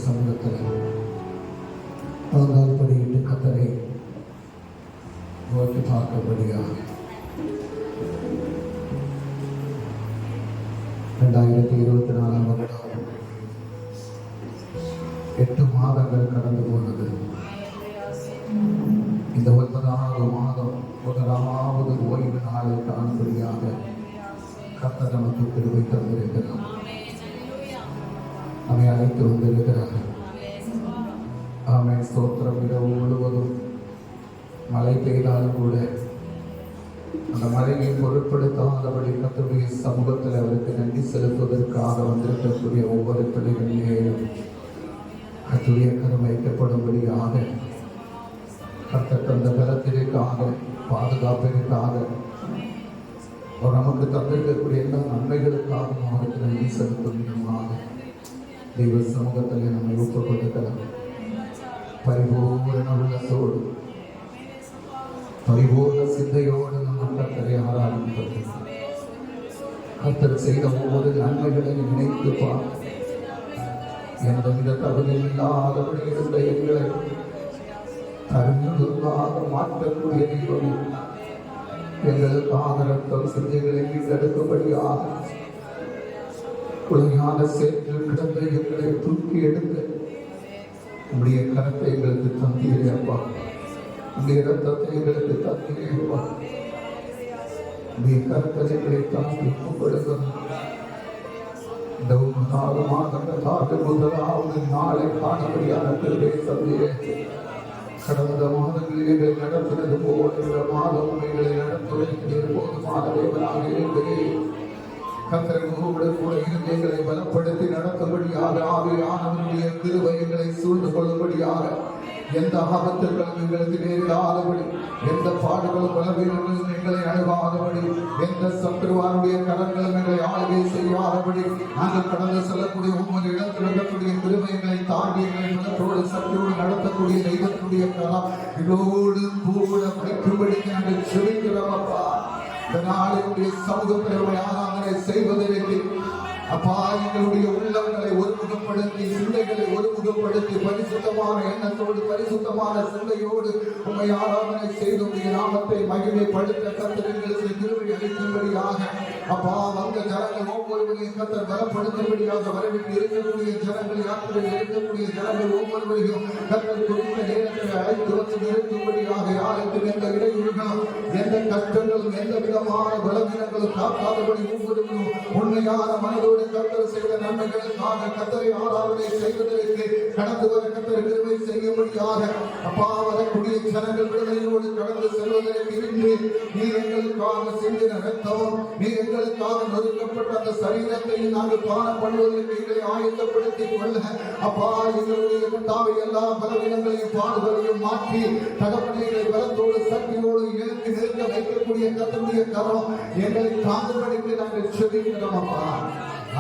சமூகத்தில் பங்கால்படியிட்டு கத்தரை நோக்கி பார்க்கபடியாக 2024 வருடம் 8 மாதங்கள் கடந்து போனது. இந்த 9வது மாதம் 1வது ஓய்வு நாளை காணும்படியாக கர்த்தர் நமக்கு கிருபை தந்திருக்கிறார். நம்மை அழைத்து வந்திருக்கிறார். ஆமென். ஸ்தோத்திரம். இரவு முழுவதும் மழை பெய்தாலும் கூட அந்த மழையை பொருட்படுத்தாதபடி கர்த்தருடைய சமூகத்தில் அவருக்கு நன்றி செலுத்துவதற்காக வந்திருக்கக்கூடிய ஒவ்வொரு பிள்ளைகளிலேயும் கர்த்தருடைய கரம் வைக்கப்படும்படியாக கர்த்தர் தந்த பலத்திற்காக பாதுகாப்பிற்காக அவர் நமக்கு தந்திருக்கக்கூடிய எல்லா நன்மைகளுக்காக அவருக்கு நன்றி செலுத்தும் விதமாக தெய்வ சமூகத்தில் நம்மை ஒப்புக்கொண்டிருக்கலாம். பரிபூர்ண உள்ளத்தோடு பரிபூர்ண சிந்தையோடு நம்ம கர்த்தரை ஆராதிப்பது, கர்த்தர் செய்த ஒவ்வொரு நன்மைகளையும் நினைத்து பார்க்க எந்தவித தகுதியில்லாதபடி இருந்த எங்களை தகுதியாக மாற்றக்கூடிய தெய்வம் எங்களுக்காக ரத்தம் சிந்தைகளை மீட்டெடுக்கும்படியாக உலகான சேற்றில் கிடந்த எங்களை தூக்கி எடுத்து உடைய கரத்தை எங்களுக்கு தந்தீரே அப்பா, உடைய ரத்தத்தை எங்களுக்கு தந்தீரே அப்பா, உடைய கரத்தை எங்களை தாக்கி ஒப்புக்கொடுக்கிறோம். இந்த 9வது மாதத்திற்காக 1வது நாளை காணபடியான கிருபை தந்தீரே. கடந்த மாதங்களில் எங்களை நடத்தினது போல இந்த மாதம் எங்களை நடத்துவதற்கு போதுமான தேவனாக இருக்கிறேன். கர்த்தரோடு கூட இருந்து எங்களை பலப்படுத்தி நடத்தும்படியாக ஆவியானவருடைய கிருபை எங்களை சூழ்ந்து கொள்ளும்படியாக எந்த ஆபத்துகளும் எங்களுக்கு நேரிடாதபடி, எந்த பாடுகளும் பலவீனங்களும் எங்களை அணுகாதபடி, எந்த சத்துருவானுடைய கரங்களும் எங்களை ஆளுகை செய்யாதபடி நாங்கள் கடந்து செல்லக்கூடிய ஒவ்வொரு இடத்தில் இருக்கக்கூடிய கிருபை எங்களை தாண்டி எங்களை மனத்தோடு சக்தியோடு நடத்தக்கூடிய தெய்வத்தினுடைய கரம் இதோடு கூட வைக்கும்படிக்கு நாங்கள் செபிக்கிறோம் அப்பா. இந்த நாளினுடைய சமூகத்தில் ஆராதனை செய்வதற்கு அப்பா எங்களுடைய உள்ளங்களை ஒருமுகப்படுத்தி, சிந்தைகளை ஒருமுகப்படுத்தி, பரிசுத்தமான எண்ணத்தோடு பரிசுத்தமான சிந்தையோடு உண்மை ஆராதனை செய்துடைய நாமத்தை மகிமைப்படுத்த கர்த்தர் எங்களுக்கு கிருபை அளிக்கும்படியாக அப்பா வந்த ஜனங்கள் ஒவ்வொருவரையும் கர்த்தர் பலப்படுத்தும்படியாக வரவேற்று இருக்கக்கூடிய ஜனங்கள், யாத்திரையில் இருக்கக்கூடிய ஜனங்கள் ஒவ்வொருவரையும் கர்த்தர் குறித்த நேரத்தை அழைத்து வந்து நிறுத்தும்படியாக யாருக்கு எந்த இடையூறுகளும் எந்த கஷ்டங்களும் எந்த விதமான பலவீனங்களும் காக்காதபடி ஒவ்வொருவரும் உண்மையான மனதோடு கர்த்தர் செய்த நன்மைகளுக்காக கர்த்தரை ஆராதனை செய்வதற்கு கடந்து வர கர்த்தர் கிருபை செய்யும்படியாக அப்பா வரக்கூடிய ஜனங்கள் விடுதலையோடு கடந்து செல்வதற்கு இன்று நீர் எங்களுக்காக சிந்தின ரத்தம், நீர் எங்களுக்காக நொறுக்கப்பட்ட அந்த சரீரத்தை நாங்கள் பானம் பண்ணுவதற்கு எங்களை ஆயத்தப்படுத்திக் கொள்ள அப்பா எங்களுடைய கர்த்தாவை எல்லா பலவீனங்களையும் பாடுகளையும் மாற்றி தகப்பனைகளை பலத்தோடு சக்தியோடு எழுத்து நிறுத்த வைக்கக்கூடிய கர்த்தருடைய கரம் எங்களை தாங்கும்படிக்கு நாங்கள் செபிக்கிறோம் அப்பா.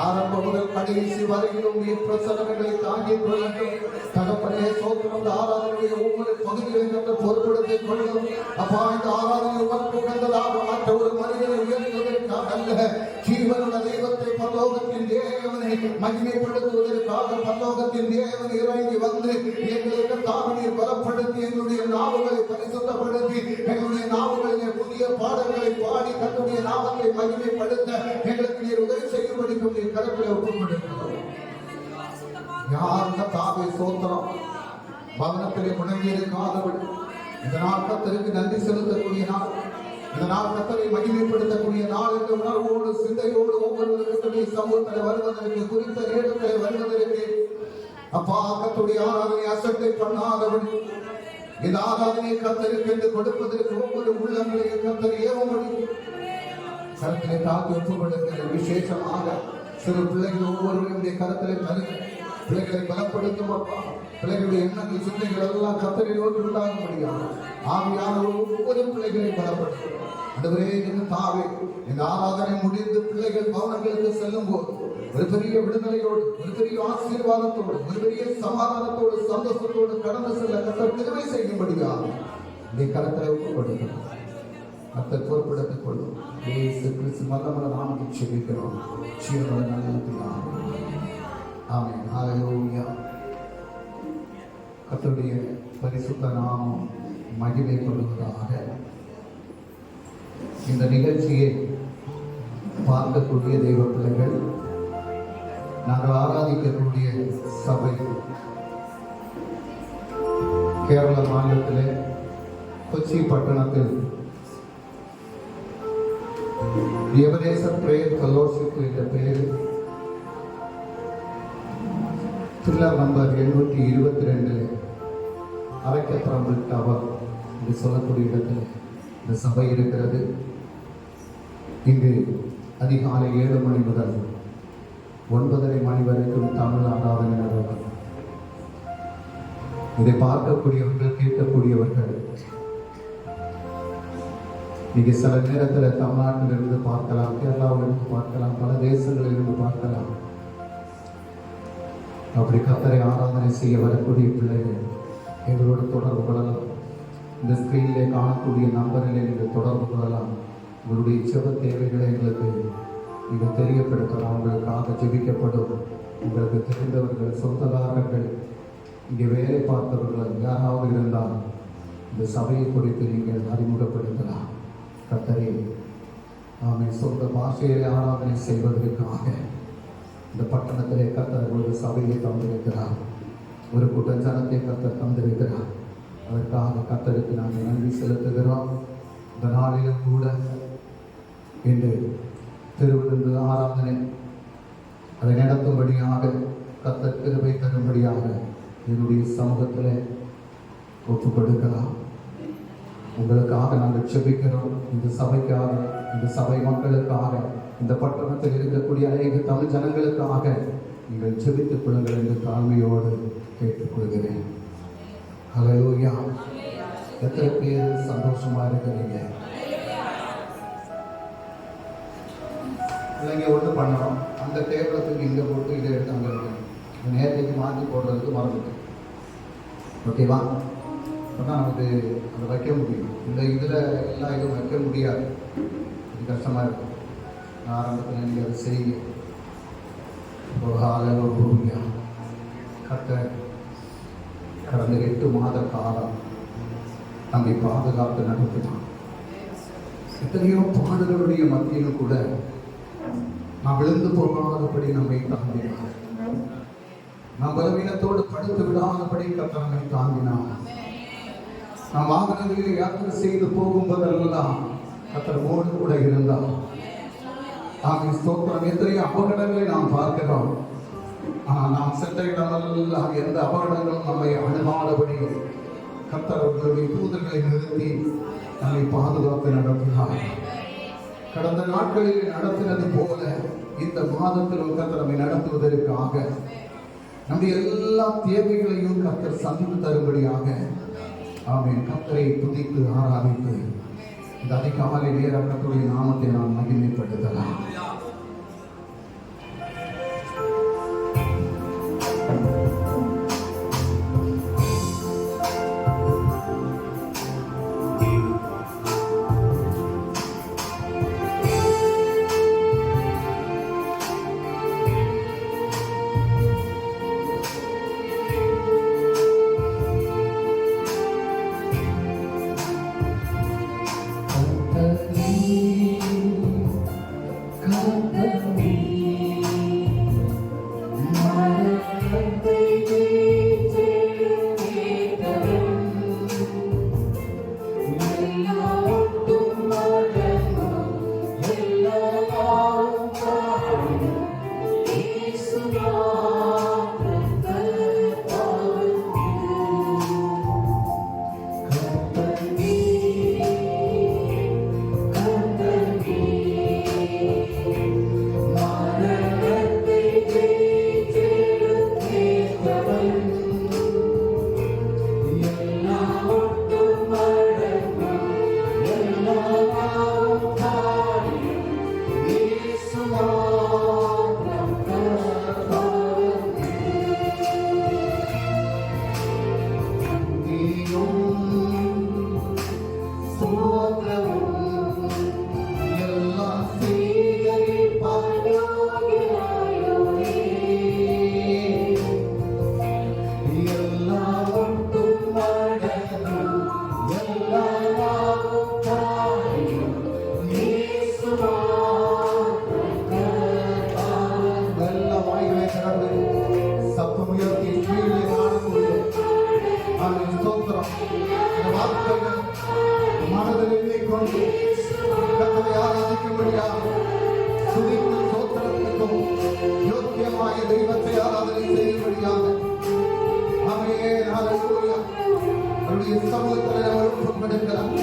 ஆரம்ப முதல் கடைசி வரையிலும் பிரசனங்களை தாங்கிக் கொள்ளட்டும் தகப்பனே. சோத்திரம் ஆராதனையுடைய ஒவ்வொரு பகுதிகளையும் கண்டு பொறுப்படுத்திக் கொள்ளும் அப்பா. இந்த ஆராதனை உமக்கு கண்டதாக மற்ற ஒரு மனிதனை உயர்த்துவதற்காக அல்ல, ஜீவனுள்ள தெய்வத்தை பரலோகத்தின் தேவனை மகிமைப்படுத்துவதற்காக பரலோகத்தின் தேவன் இறங்கி வந்து எங்களுக்கு தாவினை பலப்படுத்தி எங்களுடைய நாவுகளை பரிசுத்தப்படுத்தி எங்களுடைய நாவுகளிலே புதிய பாடல்களை பாடி கர்த்தருடைய நாமத்தை மகிமைப்படுத்த எங்களுக்கு நீர் உதவி செய்யும்படிக்கும் நீர் கரங்களை ஒப்புக்கொடுக்கிறோம். யார் கர்த்தாவே சோத்திரம் பவனத்திலே முடங்கி இருக்காதபடி இந்த நாள் கர்த்தருக்கு நன்றி செலுத்தக்கூடிய நாள், இந்த நாள் கர்த்தரை மகிமைப்படுத்தக்கூடிய நாள் என்ற உணர்வோடு சிந்தையோடு ஒவ்வொருவருடைய சமூகத்தில் வருவதற்கு குறித்த நேரத்தில் வருவதற்கு அப்பா கர்த்தருடைய ஆராதனை அசட்டை பண்ணாதபடி இந்த ஆராதனை கர்த்தருக்கு என்று கொடுப்பதற்கு ஒவ்வொரு உள்ளங்களையும் கர்த்தர் ஏவும்படி கருத்திலே தாக்கி ஒப்புக்கொடுக்கிற விசேஷமாக சிறு பிள்ளைகள் ஒவ்வொருவருடைய கருத்திலே கருத்து பிள்ளைகளை பலப்படுத்தும் அப்பா. பிள்ளைகளுடைய எண்ணங்கள் சிந்தைகள் எல்லாம் கர்த்தரை நோக்கி உண்டாக முடியாது. ஆவியான ஒவ்வொரு பிள்ளைகளை பலப்படுத்தும் அதுவரே தாவே. இந்த ஆராதனை முடிந்து பிள்ளைகள் பவனங்களுக்கு செல்லும் போது ஒரு பெரிய விடுதலையோடு, ஒரு பெரிய ஆசீர்வாதத்தோடு, ஒரு பெரிய சமாதானத்தோடு, சந்தோஷத்தோடு கடந்து செல்ல கர்த்தர் கிருபை செய்யும்படியாக இந்த கரத்தில் ஒப்பு கொடுக்கிறோம். கர்த்தர் பொறுப்பெடுத்துக் கொள்ளும். இயேசு கிறிஸ்து வல்லமையுள்ள நாமத்தில் ஜெபிக்கிறோம். ஜீவனுள்ள நல்ல பிதாவே. ஆமென். ஹல்லேலூயா. கர்த்தருடைய பரிசுத்த நாமம் மகிமைப்படுவதாக. இந்த நிகழ்ச்சியை பார்க்கக்கூடிய தெய்வ பிள்ளைகள், நாங்கள் ஆராதிக்கக்கூடிய சபை கேரள மாநிலத்திலே கொச்சி பட்டணத்தில் எவரேசர் பிரேயர் ஃபெல்லோஷிப் என்ற பெயர் பில்லர் நம்பர் 722 அரைக்கப்புறம் டவர் என்று சொல்லக்கூடிய இடத்தில் இந்த சபை இருக்கிறது. இங்கு அதிகாலை 7 மணி முதல் 9:30 மணி வரைக்கும் தமிழ் ஆராதனை நடக்கும். இதை பார்க்கக்கூடியவர்கள், கேட்கக்கூடியவர்கள், நீங்க சில நேரத்தில் தமிழ்நாட்டிலிருந்து பார்க்கலாம், கேரளாவிலிருந்து பார்க்கலாம், பல தேசங்களிலிருந்து பார்க்கலாம். அப்படி கர்த்தரை ஆராதனை செய்ய வரக்கூடிய பிள்ளைகள் எங்களோடு தொடர்பு கொள்ளலாம். இந்த ஸ்கிரீனிலே காணக்கூடிய நம்பரிலே நீங்கள் தொடர்பு கொள்ளலாம். உங்களுடைய ஜெப தேவைகளை எங்களுக்கு நீங்கள் தெரியப்படுத்தலாம். உங்களுக்காக ஜெபிக்கப்படும். உங்களுக்கு தெரிந்தவர்கள், சொந்தக்காரர்கள், இங்கே வேலை பார்த்தவர்கள் யாராவது இருந்தால் இந்த சபையை குறித்து நீங்கள் அறிமுகப்படுத்தலாம். கர்த்தரை சொந்த பாஷையை ஆராதனை செய்வதற்காக இந்த பட்டணத்திலே கர்த்தர் ஒரு சபையை தந்திருக்கிறார். ஒரு கூட்ட ஜனத்தை கர்த்தர் தந்திருக்கிறார். அதற்காக கர்த்தருக்கு நாங்கள் நன்றி செலுத்துகிறோம். இந்த நாளிலும் கூட இன்று திருவிருந்து ஆராதனை அதை நடத்தும்படியாக கர்த்தர் கிருபை தரும்படியாக என்னுடைய சமூகத்தில் ஒப்புக் கொடுக்கலாம். உங்களுக்காக நாங்கள் செபிக்கிறோம். இந்த சபைக்காக, இந்த சபை மக்களுக்காக, இந்த பட்டணத்தில் இருக்கக்கூடிய அநேக தமிழ் ஜனங்களுக்காக நீங்கள் செபித்துக் கொள்ளுங்கள் என்று தாழ்மையோடு கேட்டுக்கொள்கிறேன். ஹல்லேலூயா. எத்தனை பேர் சந்தோஷமா இருக்கிறீங்க? இல்லைங்க, ஒன்று பண்ணணும். அந்த டேபிளத்துக்கு இங்கே போட்டு இதை எடுத்து அங்கே இருக்கணும். நேரத்துக்கு மாற்றி போடுறதுக்கு மறந்துட்டு, ஓகேவா? அப்போதான் நமக்கு அதை வைக்க முடியும். இந்த இதில் எல்லா இதுவும் வைக்க முடியாது. இது கஷ்டமாக இருக்கும். ஆரம்பத்தில் நீங்கள் அதை செய்யுங்க. ஹல்லேலூயா. கர்த்தர் கடந்த 8 மாத காலம் நம்மை பாதுகாத்து நடத்தினான். எத்தனையோ பாடுகளுடைய மத்தியிலும் கூட நாம் விழுந்து போகாதபடி நம்மை தாங்கினார். நாம் பலவீனத்தோடு படுத்து விடாதபடி கர்த்தர் நம்மை தாங்கினார். நாம் வாகனங்களில் யாத்திரை செய்து போகும்போதெல்லாம் கர்த்தர் மோடு கூட இருந்தார். ஆகிய ஸ்தோத்திரம். எத்தனையோ அபகடங்களை நாம் பார்க்கிறோம். ஆனால் நாம் சென்ற இடமெல்லாம் எந்த அபகடங்களும் நம்மை அணுகாதபடி கர்த்தர் அவர்களுடைய தூதர்களை நிறுத்தி நம்மை பாதுகாத்து நடத்தினார். கடந்த நாட்களில் நடத்தினது போல இந்த மாதத்திலும் கர்த்தர் நம்மை நடத்துவதற்காக நம்முடைய எல்லா தேவைகளையும் கர்த்தர் சந்தித்து தரும்படியாக ஆமென். கர்த்தரை துதித்து ஆராதித்து இந்த அதிகாலை நேரம் கர்த்தருடைய நாமத்தை நாம் மகிமைப்படுத்தலாம். மனதில் எண்ணிக்கொண்டு கர்த்தரை ஆராதிக்கும்படியாக துதிக்கும் சோத்திரத்துக்கும் யோக்கியமாய தெய்வத்தை ஆராதனை செய்யும்படியாக அவரையே ஹல்லேலூயா அவருடைய சமூகத்தில் நம்ம ஒப்புக்கொடுக்கலாம்.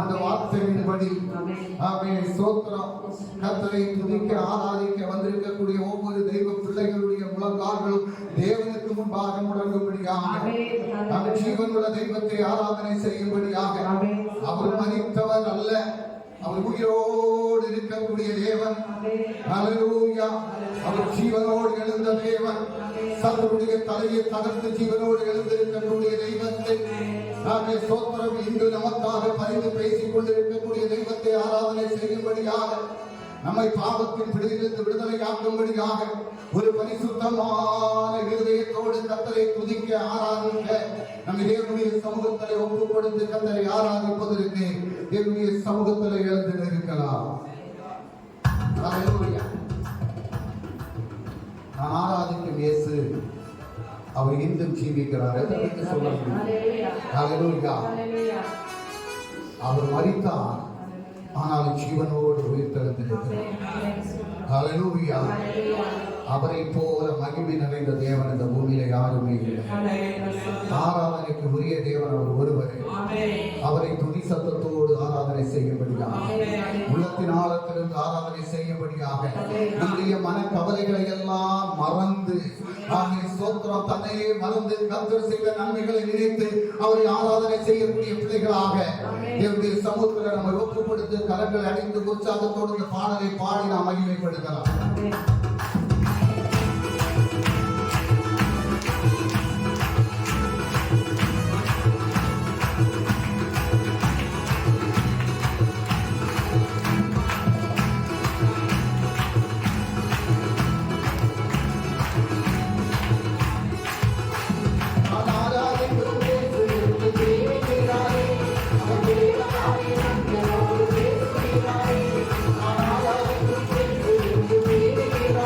அந்த வார்த்தையின்படி கர்த்தரை துதிக்க ஆராதிக்க வந்திருக்கக்கூடிய ஒவ்வொரு தெய்வ பிள்ளைகளுடைய முழங்கால்களும் தேவனுக்கு முன்பாக முடங்கும்படியாக ஜீவனுள்ள தெய்வத்தை ஆராதனை செய்யும்படியாக அவர் மரித்தவர் அல்ல, அவர் உயிரோடு இருக்கக்கூடிய தேவன். ஹல்லேலூயா. அவர் ஜீவனோடு எழுந்த தேவன். சத்துருடைய தலையை தகர்த்து ஜீவனோடு எழுந்திருக்கக்கூடிய தெய்வத்தை நாங்கள் சோத்திரம் இன்று நமக்காக பரிந்து பேசிக் கொண்டிருக்கக்கூடிய தெய்வத்தை ஆராதனை செய்யும்படியாக நம்மை பாவத்தின் பிடியிலிருந்து விடுதலையாக்கும்படியாக ஒரு பரிசுத்தமான இருதயத்தோடு கர்த்தரை துதிக்க ஆராதிக்க நம்ம தேவனுடைய சமூகத்திலே ஒப்பு கொடுத்து கர்த்தரை ஆராதிப்பதற்கு தேவனுடைய சமூகத்திலே எழுந்து நிற்கலாம். ஹல்லேலூயா. நான் ஆராதிக்கும் இயேசு அவர் இன்றும் ஜீவிக்கிறார். எதற்கு சொல்ல முடியும்? ஹல்லேலூயா. அவர் மரித்தார், ஆனால் ஜீவனோடு உயிர்த்தெழுந்திருக்கிறார். ஹல்லேலூயா. அவரை போல மகிமை நிறைந்த தேவன் இந்த பூமியில யாருமே இல்லை. ஆராதனைக்கு உரிய தேவன் அவர் ஒருவரே. அவரை துதி சத்தத்தோடு ஆராதனை செய்யும்படியாக, உள்ளத்தின் ஆழத்திலிருந்து ஆராதனை செய்யும்படியாக, நம்முடைய மன கவலைகளை எல்லாம் மறந்து சோத்திரம் தன்னையே மறந்து கர்த்தர் செய்த நன்மைகளை நினைத்து அவரை ஆராதனை செய்யக்கூடிய பிள்ளைகளாக என்னுடைய சமூகத்தில் நம்ம ஒப்பு கொடுத்து கரங்கள் அடைந்து உற்சாகத்தோடு இந்த பாடலை பாடி நாம் மகிமைப்படுத்தலாம். Hallelujah.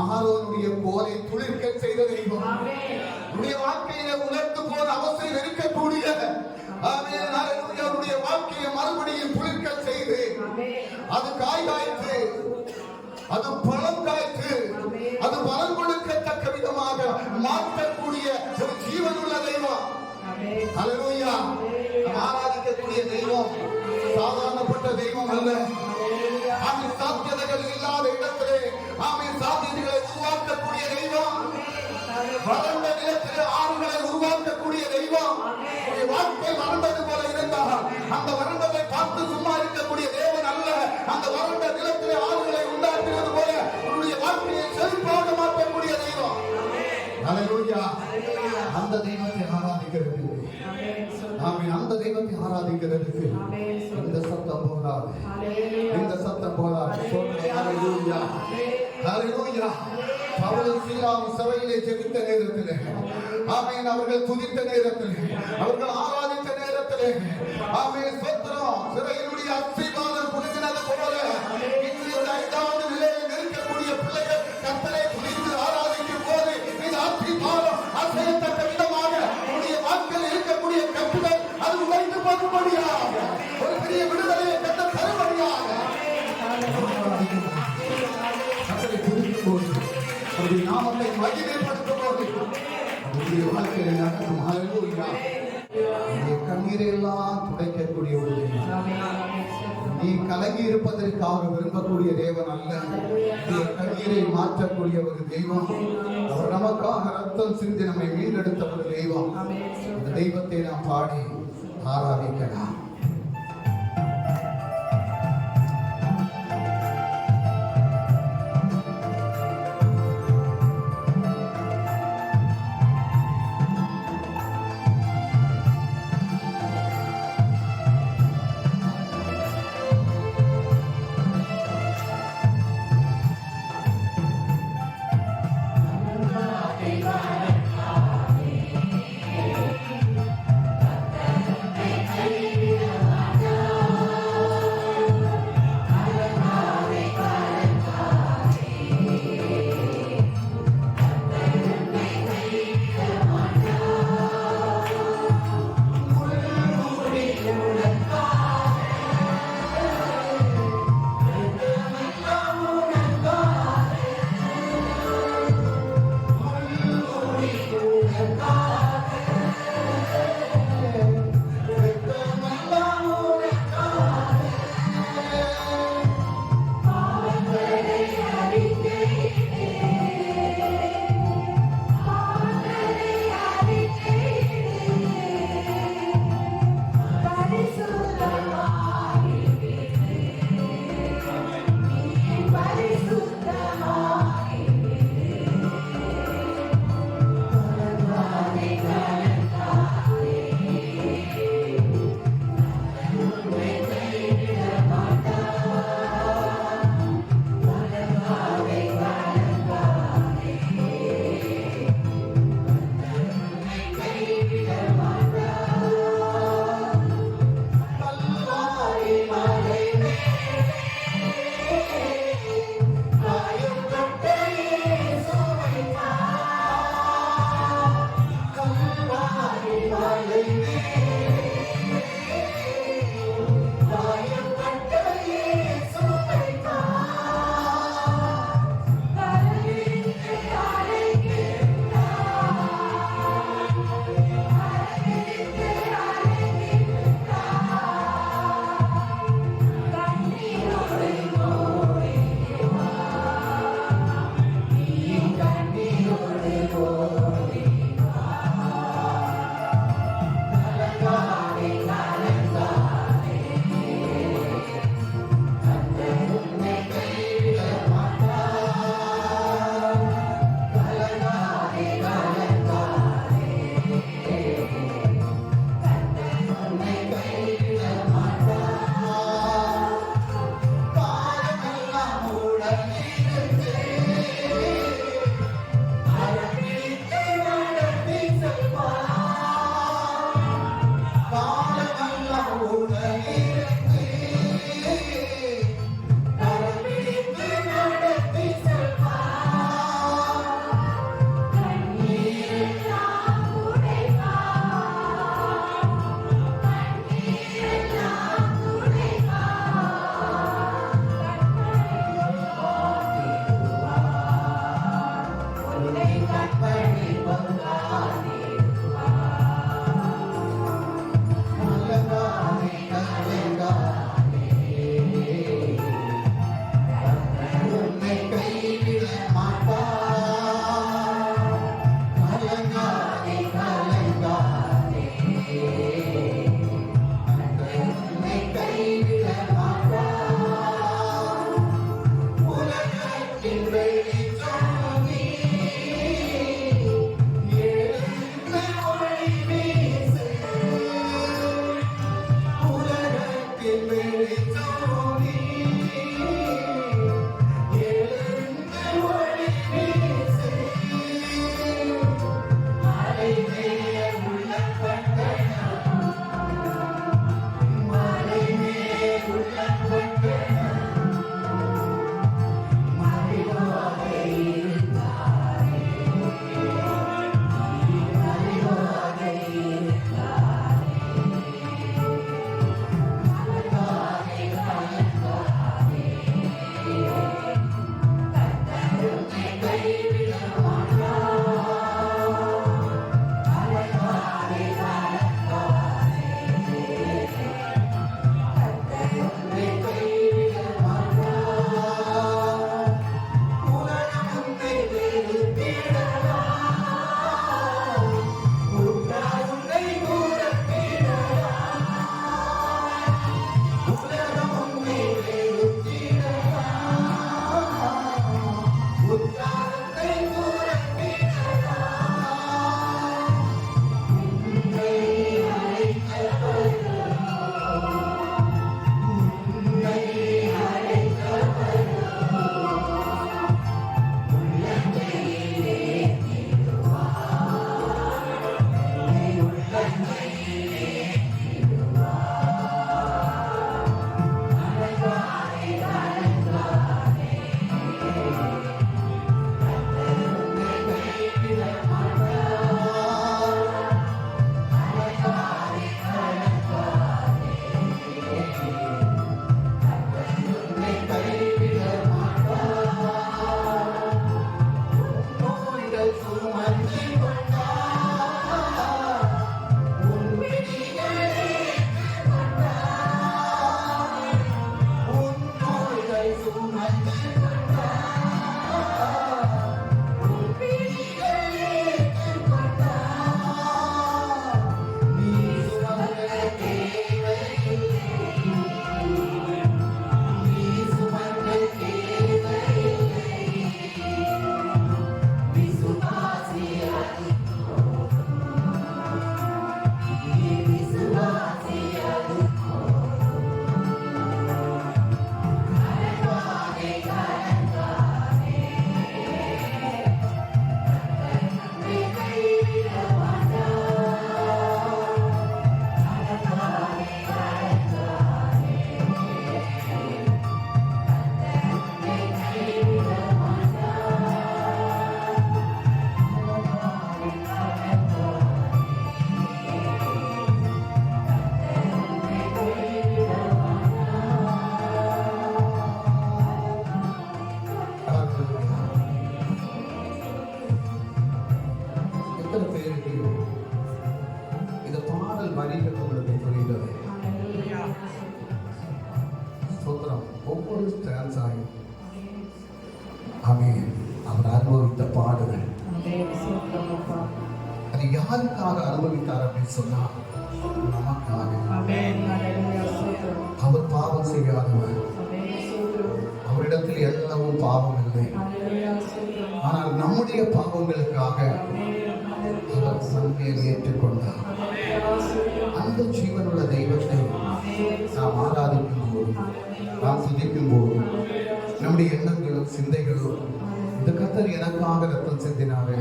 ஆரோனுடைய கோலை துளிர்க்க செய்த தெய்வம். உன்னுடைய வாழ்க்கையில உணர்ந்து போன அவசியம் இருக்கக்கூடிய அவருடைய வாழ்க்கையை மறுபடியும் துளிர்க்க செய்து அது காய் காய்த்து, அது பழம் காய்த்து, அது பலன் கொடுக்கத்தக்க விதமாக மாற்றக்கூடிய ஒரு ஜீவனுள்ள தெய்வம். அல்லேலூயா. ஆராதிக்கக்கூடிய தெய்வம் சாதாரணப்பட்ட தெய்வம் அல்ல. ஆமென். சாத்தியதைகள் இல்லாத இடத்திலே ஆமென் சாத்தியங்களை உருவாக்கக்கூடிய தெய்வம். வறண்ட நிலத்திலே ஆறுகளை உருவாக்கக்கூடிய தெய்வம். வாழ்க்கை வறண்டது போல இருந்தால் அந்த வறண்டதை பார்த்து சும்மா இருக்கக்கூடிய தேவன் அல்ல. அந்த வறண்ட நிலத்திலே ஆறுகளை உண்டாக்குவது போல உன்னுடைய வாழ்க்கையை செழிப்பாக மாற்றக்கூடிய தெய்வம். அல்லேலூயா. அந்த தெய்வத்தை ஆராதிக்கிறது. ஆமென். அந்த தெய்வத்தை ஆராதிக்கிறதுக்கு இந்த சத்தம் போதாது. இந்த சத்தம் போதாது. அல்லேலூயா. அல்லேலூயா. பவுல் சீலாவும் சபையிலே ஜெபித்த நேரத்திலே ஆமென் அவர்கள் துதித்த நேரத்திலே அவர்கள் ஆராதித்த நேரத்திலே ஆமென் ஸ்தோத்திரம் சிறையினுடைய அஸ்திபாரம் குலுங்கினது போல இன்று இந்த 5வது நிலையில் இருக்கக்கூடிய பிள்ளைகள் கர்த்தரை துதித்து ஆராதிக்கும் போது இந்த அஸ்திபாரம் அசையத்தக்க விதமாக உன்னுடைய வாழ்க்கையில் இருக்கக்கூடிய கட்டுகள் அது உடைந்து போகும்படியாக ஒரு பெரிய விடுதலையை பெற்ற தரும்படியாக கர்த்தரை துதிக்கும் போது அவருடைய நாமத்தை மகிமைப்படுத்தும் போது அவருடைய வாழ்க்கையில் நடக்கும். அல்லேலூயா. கண்ணீரை எல்லாம் துடைக்கக்கூடிய ஒரு தேவன். நீ கலங்கி இருப்பதற்காக விரும்பக்கூடிய தேவன் அல்ல. நீ கண்ணீரை மாற்றக்கூடிய ஒரு தெய்வம். அவர் நமக்காக ரத்தம் சிந்தி நம்மை மீண்டெடுத்த ஒரு தெய்வம். அந்த தெய்வத்தை நாம் பாடி ஆராதிக்கலாம். ஆமென். அவர் அனுபவித்த பாடுகள் அது யாருக்காக அனுபவித்தார் அப்படின்னு சொன்னா நமக்காக. அவர் பாவம் செய்யாதவர், அவரிடத்தில் எல்லவும் பாவம் இல்லை. ஆனால் நம்முடைய பாவங்களுக்காக அவர் சந்தையை ஏற்றுக்கொண்டார். அந்த ஜீவனுள்ள தெய்வத்தை நாம் ஆராதிக்கும் போது, நாம் துதிக்கும் போது நம்முடைய எண்ணங்களும் சிந்தைகளும் இந்த கர்த்தர் எனக்காக ரத்தம் சிந்தினாரே,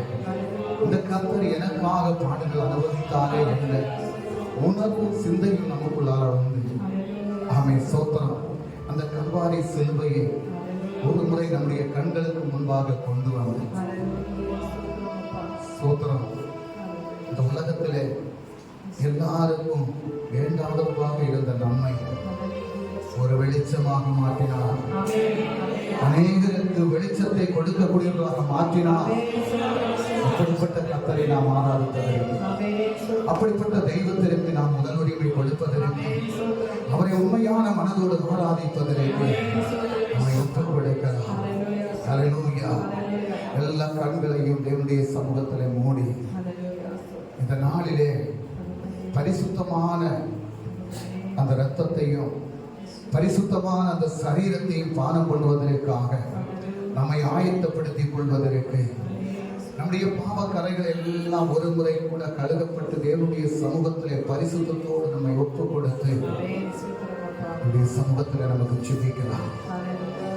இந்த கர்த்தர் எனக்காக பாடுகள் அனுபவித்தாரே என்ற உணர்வும் சிந்தையும் நமக்குள்ளார வந்து ஆமென் ஸ்தோத்திரம். அந்த கல்வாரி சிலுவையை ஒரு முறை நம்முடைய கண்களுக்கு முன்பாக கொண்டு வந்து ஸ்தோத்திரம். இந்த உலகத்திலே எல்லாருக்கும் வேண்டாதவாக இருந்த நம்மை ஒரு வெளிச்சமாக மாற்றினார். அநேகருக்கு வெளிச்சத்தை கொடுக்கக்கூடியவர்களாக மாற்றினார். அப்படிப்பட்ட கர்த்தரை நாம் ஆராதிப்பதற்கு, அப்படிப்பட்ட தெய்வத்திற்கு நாம் முதல் உரிமை கொடுப்பதற்கு, அவரை உண்மையான மனதோடு ஆராதிப்பதற்கு நம்மை ஒப்புக் கொடுக்கலாம். ஹல்லேலூயா. எல்லா கண்களையும் தேவனுடைய சமூகத்திலே மூடி இந்த நாளிலே பரிசுத்தமான அந்த இரத்தத்தையும் பரிசுத்தமான அந்த சரீரத்தையும் பானம் பண்ணுவதற்காக நம்மை ஆயத்தப்படுத்திக் கொள்வதற்கு நம்முடைய பாவ கரைகள் எல்லாம் ஒரு முறை கூட கழுகப்பட்டு தேவனுடைய சமூகத்திலே பரிசுத்தத்தோடு நம்மை ஒப்பு கொடுத்து சமூகத்தில் நமக்கு ஜெபிக்கலாம்.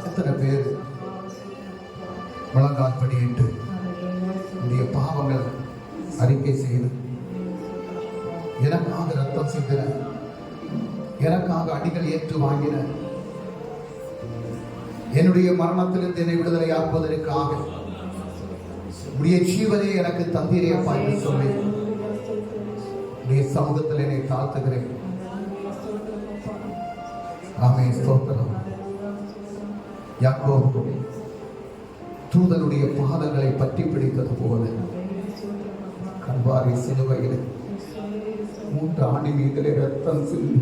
எத்தனை பேர் முழங்கால் படியிட்டு நம்முடைய பாவங்கள் அறிக்கை செய்து, எனக்காக ரத்தம் சிந்தின, எனக்காக அடிகள் ஏற்று வாங்கின, என்னுடைய மரணத்திலிருந்து என்னை விடுதலையாக்குவதற்காக உடைய ஜீவனை எனக்கு தந்தீரே அப்பா என்று சொல்லி உடைய சமூகத்தில் என்னை தாழ்த்துகிறேன். ஆமே, ஸ்தோத்திரம். யாக்கோபு தூதனுடைய பாதங்களை பற்றி பிடித்தது போல கல்வாரி சிலுவையில் 3 ஆணி மீதிலே ரத்தம் சிந்தி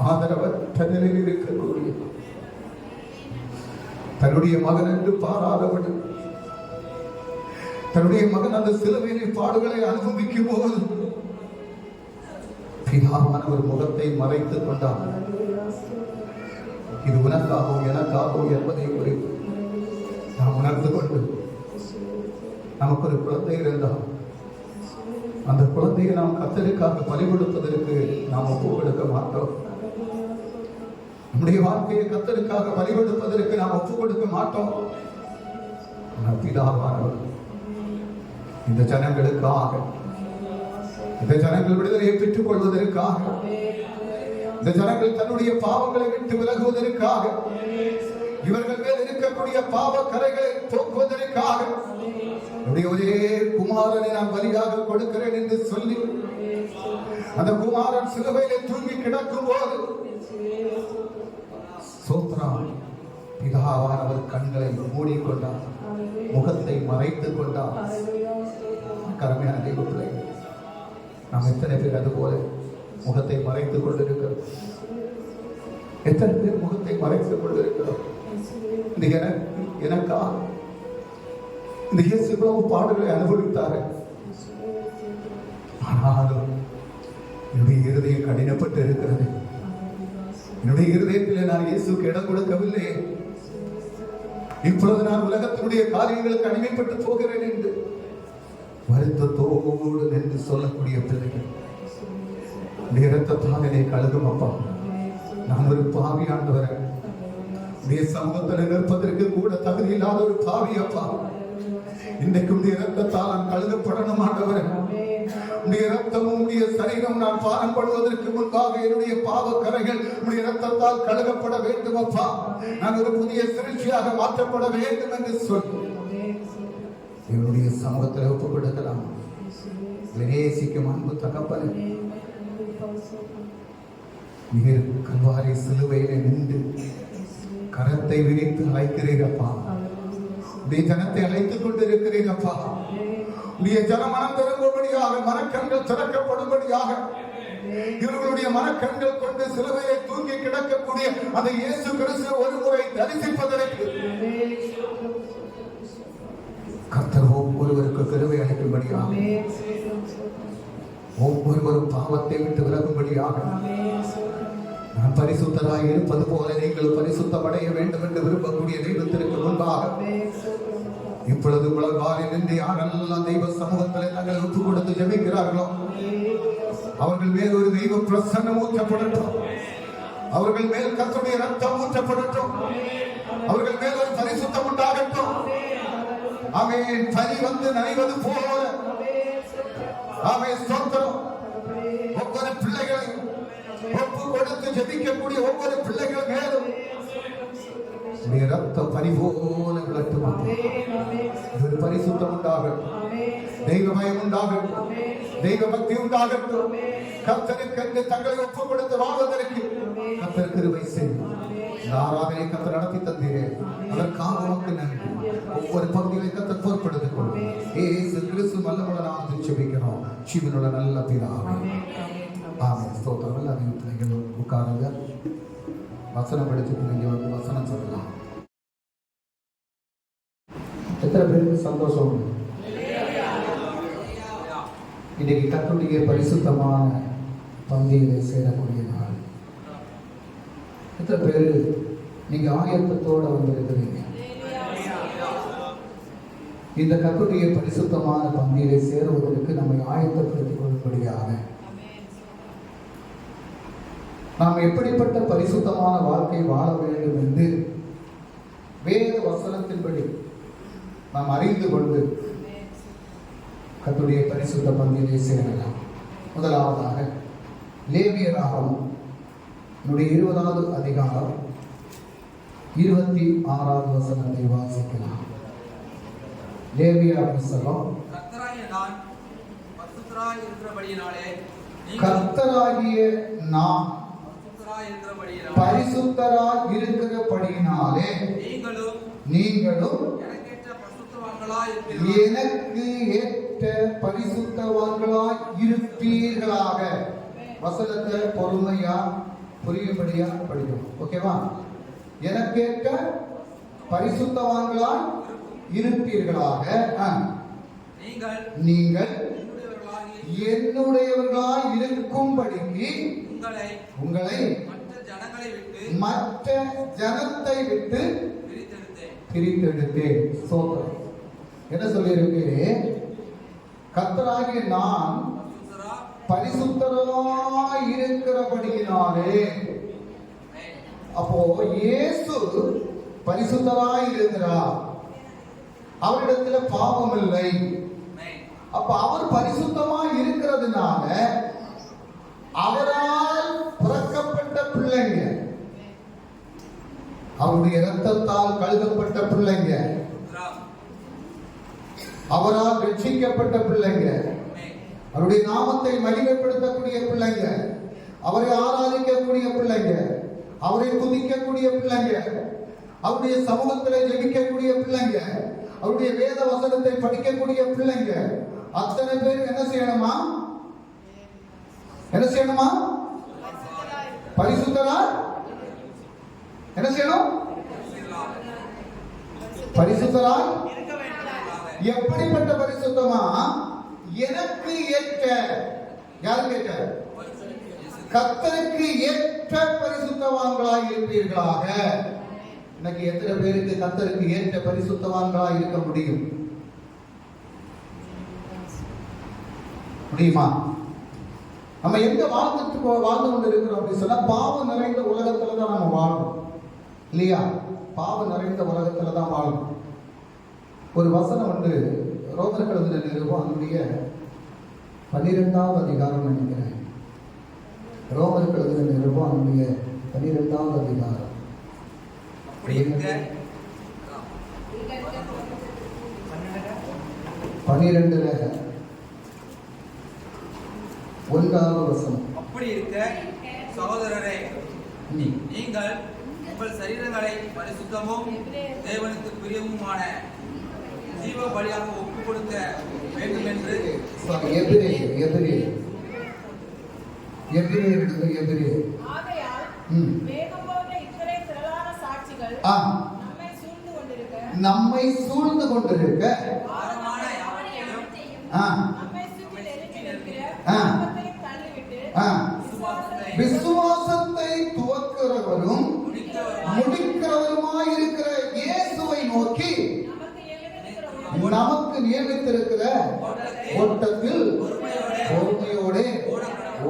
ஆதரவற்ற நிலையில் இருக்கக்கூடிய தன்னுடைய மகன் என்று பாராதபடி தன்னுடைய மகன் அந்த சிலுவையின் பாடுகளை அனுபவிக்கும் போது பிதாவானவர் முகத்தை மறைத்துக் கொண்டார். இது உனக்காகவும் எனக்காகவும் என்பதை குறித்து நாம் உணர்ந்து கொண்டு, நமக்கு ஒரு குழந்தை இருந்தால் அந்த குழந்தையை நாம் கர்த்தருக்காக பலி கொடுப்பதற்கு நாம் ஒப்பு கொடுக்க மாட்டோம். நம்முடைய வாழ்க்கையை கர்த்தருக்காக பலி கொடுப்பதற்கு நாம் ஒப்பு கொடுக்க மாட்டோம். பிதாவானவர் இந்த ஜனங்களுக்காக, இந்த ஜனங்கள் விடுதலையை பெற்றுக் கொள்வதற்காக, இந்த ஜனங்கள் தன்னுடைய பாவங்களை விட்டு விலகுவதற்காக, இவர்கள் மேல் இருக்கக்கூடிய பாவ கரைகளை போக்குவதற்காக ஒரே குமாரனை நான் பலியாக கொடுக்கிறேன் என்று சொல்லி அந்த குமாரன் சிலுவையிலே தூங்கி கிடக்கும் போது பிதாவானவர் கண்களை மூடிக்கொண்டார், முகத்தை மறைத்துக் கொண்டார். கருமையான தெய்வ பிள்ளைகள், நாம் எத்தனை பேர் அதுபோல முகத்தை மறைத்துக் கொண்டிருக்கிறோம்? எத்தனை பேர் முகத்தை மறைத்துக் கொண்டிருக்கிறோம்? எனக்கா இந்த இயேசு இவ்வளவு பாடுகளை அனுபவித்தாரு, ஆனாலும் என்னுடைய இருதயம் கடினப்பட்டு இருக்கிறது. என்னுடைய இருதயத்தில் நான் இயேசுக்கு இடம் கொடுக்கவில்லை. இப்பொழுது நான் உலகத்தினுடைய காரியங்களுக்கு அடிமைப்பட்டு போகிறேன் என்று வருத்தத்தோடு நின்று சொல்லக்கூடிய பிள்ளைகள், இரத்தத்தால் என்னை கழுகும் அப்பா, நான் ஒரு பாவி ஆண்டவரை சமூகத்தில் நிற்பதற்கு கூட தகுதி இல்லாத ஒரு பாவி அப்பா, இன்றைக்கும் இரத்தத்தால் நான் கழுகப்படணும் ஆண்டவரை. உடைய இரத்தமும் உடைய சரீரம் நான் பானம் பண்ணுவதற்கு முன்பாக என்னுடைய பாவ கரைகள் உடைய இரத்தத்தால் கழுகப்பட வேண்டும் அப்பா. நான் ஒரு புதிய சிகிச்சையாக மாற்றப்பட வேண்டும் என்று சொல்லி என்னுடைய சமூகத்தில் ஒப்புக் கொடுக்கலாம். நேசிக்கும் அன்பு தகப்பனே, கல்வாரி சிலுவையிலே நின்று கரத்தை விரித்து அழைக்கிறீரப்பா. உடைய ஜனத்தை அழைத்துக் கொண்டிருக்கிறீரப்பா. உடைய ஜன மனம் திறங்கும்படியாக, மனக்கண்கள் திறக்கப்படும்படியாக, இவர்களுடைய மனக்கண்கள் கொண்டு சிலுவையை தூங்கி கிடக்கக்கூடிய அந்த இயேசு கிறிஸ்து ஒரு முறை தரிசிப்பதற்கு கர்த்தர் ஒவ்வொருவருக்கு கிருபை அளிக்கும்படியாக, ஒவ்வொருவரும் பாவத்தை விட்டு விலகும்படியாக, நான் பரிசுத்தராய் இருப்பது போல நீங்கள் பரிசுத்தமடைய வேண்டும் என்று விரும்பக்கூடிய தெய்வத்திற்கு முன்பாக இப்பொழுது உலகாலில் நின்று யாரெல்லாம் தெய்வ சமூகத்தில் தங்களை ஒப்புக் கொடுத்து ஜெபிக்கிறார்களோ அவர்கள் மேல் ஒரு தெய்வ பிரசன்னம் ஊற்றப்படட்டும். அவர்கள் மேல் கர்த்தருடைய ரத்தம் ஊற்றப்படட்டும். அவர்கள் மேல் ஒரு பரிசுத்தம் உண்டாகட்டும். ஆமென். பனி வந்து நனைவது போல ஆமென். ஸ்தோத்திரம். ஒவ்வொரு பிள்ளைகளையும் ஒப்பு கொடுத்து ஜெபிக்கக்கூடிய ஒவ்வொரு பிள்ளைகள் மேலும் ரத்த பனி போல விளட்டும். ஒரு பரிசுத்தம் உண்டாகட்டும், தெய்வ பயம் உண்டாகட்டும், தெய்வ பக்தி உண்டாகட்டும். கர்த்தருக்கு தங்களை ஒப்பு கொடுத்து வாழ்வதற்கு கர்த்தர் கிருபை செய்யும். ஆராதனை கர்த்தர் நடத்தி தந்தீரே, அதற்காக உமக்கு நன்றி. ஒவ்வொரு பகுதிகளை கர்த்தர் பொறுப்படுத்திக் கொள்ளும். இயேசு கிறிஸ்து வல்லமுள்ள நாமத்தில் ஜெபிக்கிறோம் ஜீவனுள்ள நல்ல பிதாவே. ஆமென். ஸ்தோத்திரம். எல்லாரும் பிள்ளைகள் உட்காருங்க. வசனம் படிச்சுட்டு நீங்க வந்து வசனம் சொல்லலாம். எத்தனை பேருக்கு சந்தோஷம்? இன்னைக்கு கர்த்தருடைய பரிசுத்தமான பந்தியிலே சேரக்கூடிய நாள். எத்தனை பேர் நீங்க ஆயத்தத்தோட வந்திருக்கிறீங்க? இந்த கர்த்தருடைய பரிசுத்தமான பந்தியிலே சேருவதற்கு நம்மை ஆயத்தப்படுத்திக் கொள்ளும்படியாக நாம் எப்படிப்பட்ட பரிசுத்தமான வாழ்க்கை வாழ வேண்டும் என்று வேத வசனத்தின்படி நாம் அறிந்து கொண்டு கர்த்தருடைய பரிசுத்த பந்தியிலே சேரலாம். முதலாவதாக லேவியராகமம் 20வது அதிகாரம் 26வது வசனத்தை வாசிக்கலாம். லேவியா புத்தகம். கர்த்தராகிய நான் பரிசுத்தராய் இருக்கிறபடியினாலே நீங்களும் எனக்கு ஏற்ற பரிசுத்தவான்களாய் இருப்பீர்களாக. வசனத்தை பொறுமையா புரியும்படியா படிக்கணும். ஓகேவா? எனக்கேற்ற பரிசுத்தவான்களாய் இருப்பீர்களாக. நீங்கள் என்னுடையவர்களாய் இருக்கும்படிக்கு உங்களை மற்ற ஜனத்தை விட்டு பிரித்தெடுத்தேன். சோத்திரம். என்ன சொல்லியிருக்கிறேன்? கர்த்தராகிய நான் பரிசுத்தராய் இருக்கிறபடியினாலே. அப்போ இயேசு பரிசுத்தராய் இருக்கிறார். அவரிடத்துல பாவம் இல்லை. அப்ப அவர் பரிசுத்தமாய் இருக்கிறதுனால அவரால் பிறக்கப்பட்ட பிள்ளைங்க, அவருடைய இரத்தத்தால் கழுகப்பட்ட பிள்ளைங்க, அவரால் ரட்சிக்கப்பட்ட பிள்ளைங்க, அவருடைய நாமத்தை மகிமைப்படுத்தக்கூடிய பிள்ளைங்க, அவரை ஆராதிக்கக்கூடிய பிள்ளைங்க, அவரை துதிக்கக்கூடிய பிள்ளைங்க, அவருடைய சமூகத்தில் ஜெபிக்கக்கூடிய பிள்ளைங்க, அவருடைய வேத வசனத்தை படிக்கக்கூடிய பிள்ளைங்க, அத்தனை பேர் என்ன செய்யணுமா? என்ன செய்யணுமா? பரிசுத்தரா என்ன செய்யணும்? பரிசுத்தரா. எப்படிப்பட்ட பரிசுத்தமா? எனக்கு ஏற்ற. யாருக்கு ஏற்ற? கர்த்தருக்கு ஏற்ற பரிசுத்தவான்களாய் இருப்பீர்களாக. இன்னைக்கு எத்தனை பேருக்கு கர்த்தருக்கு ஏற்ற பரிசுத்தவான்களாய் இருக்க முடியும்? முடியுமா? நம்ம எங்க வாழ்ந்து கொண்டு இருக்கிறோம் அப்படின்னு சொன்னா, பாவம் நிறைந்த உலகத்துல தான் நம்ம வாழணும் இல்லையா? பாவம் நிறைந்த உலகத்துல தான் வாழணும். ஒரு வசனம் வந்து ரோமருக்கு எழுதின நிருபம் அதனுடைய 12வது அதிகாரம் நினைக்கிறேன். ரோமருக்கு எழுதின நிருபம் அதனுடைய 12வது அதிகாரம் 12ல 1வது வசனம். அப்படி இருக்க சகோதரரே, நீங்கள் உங்கள் சரீரங்களை பரிசுத்தமும் தேவனுக்கு பிரியமுமான ஜீவ பலியாக ஒப்புக் கொடுக்க வேண்டும் என்று. நம்மை சூழ்ந்து கொண்டிருக்க விசுவாசத்தை துவக்கிறவரும் முடிக்கிறவருமாய் இருக்கிற இயேசுவை நோக்கி நமக்கு நியமித்திருக்கிற ஓட்டத்தில் பொறுமையோடு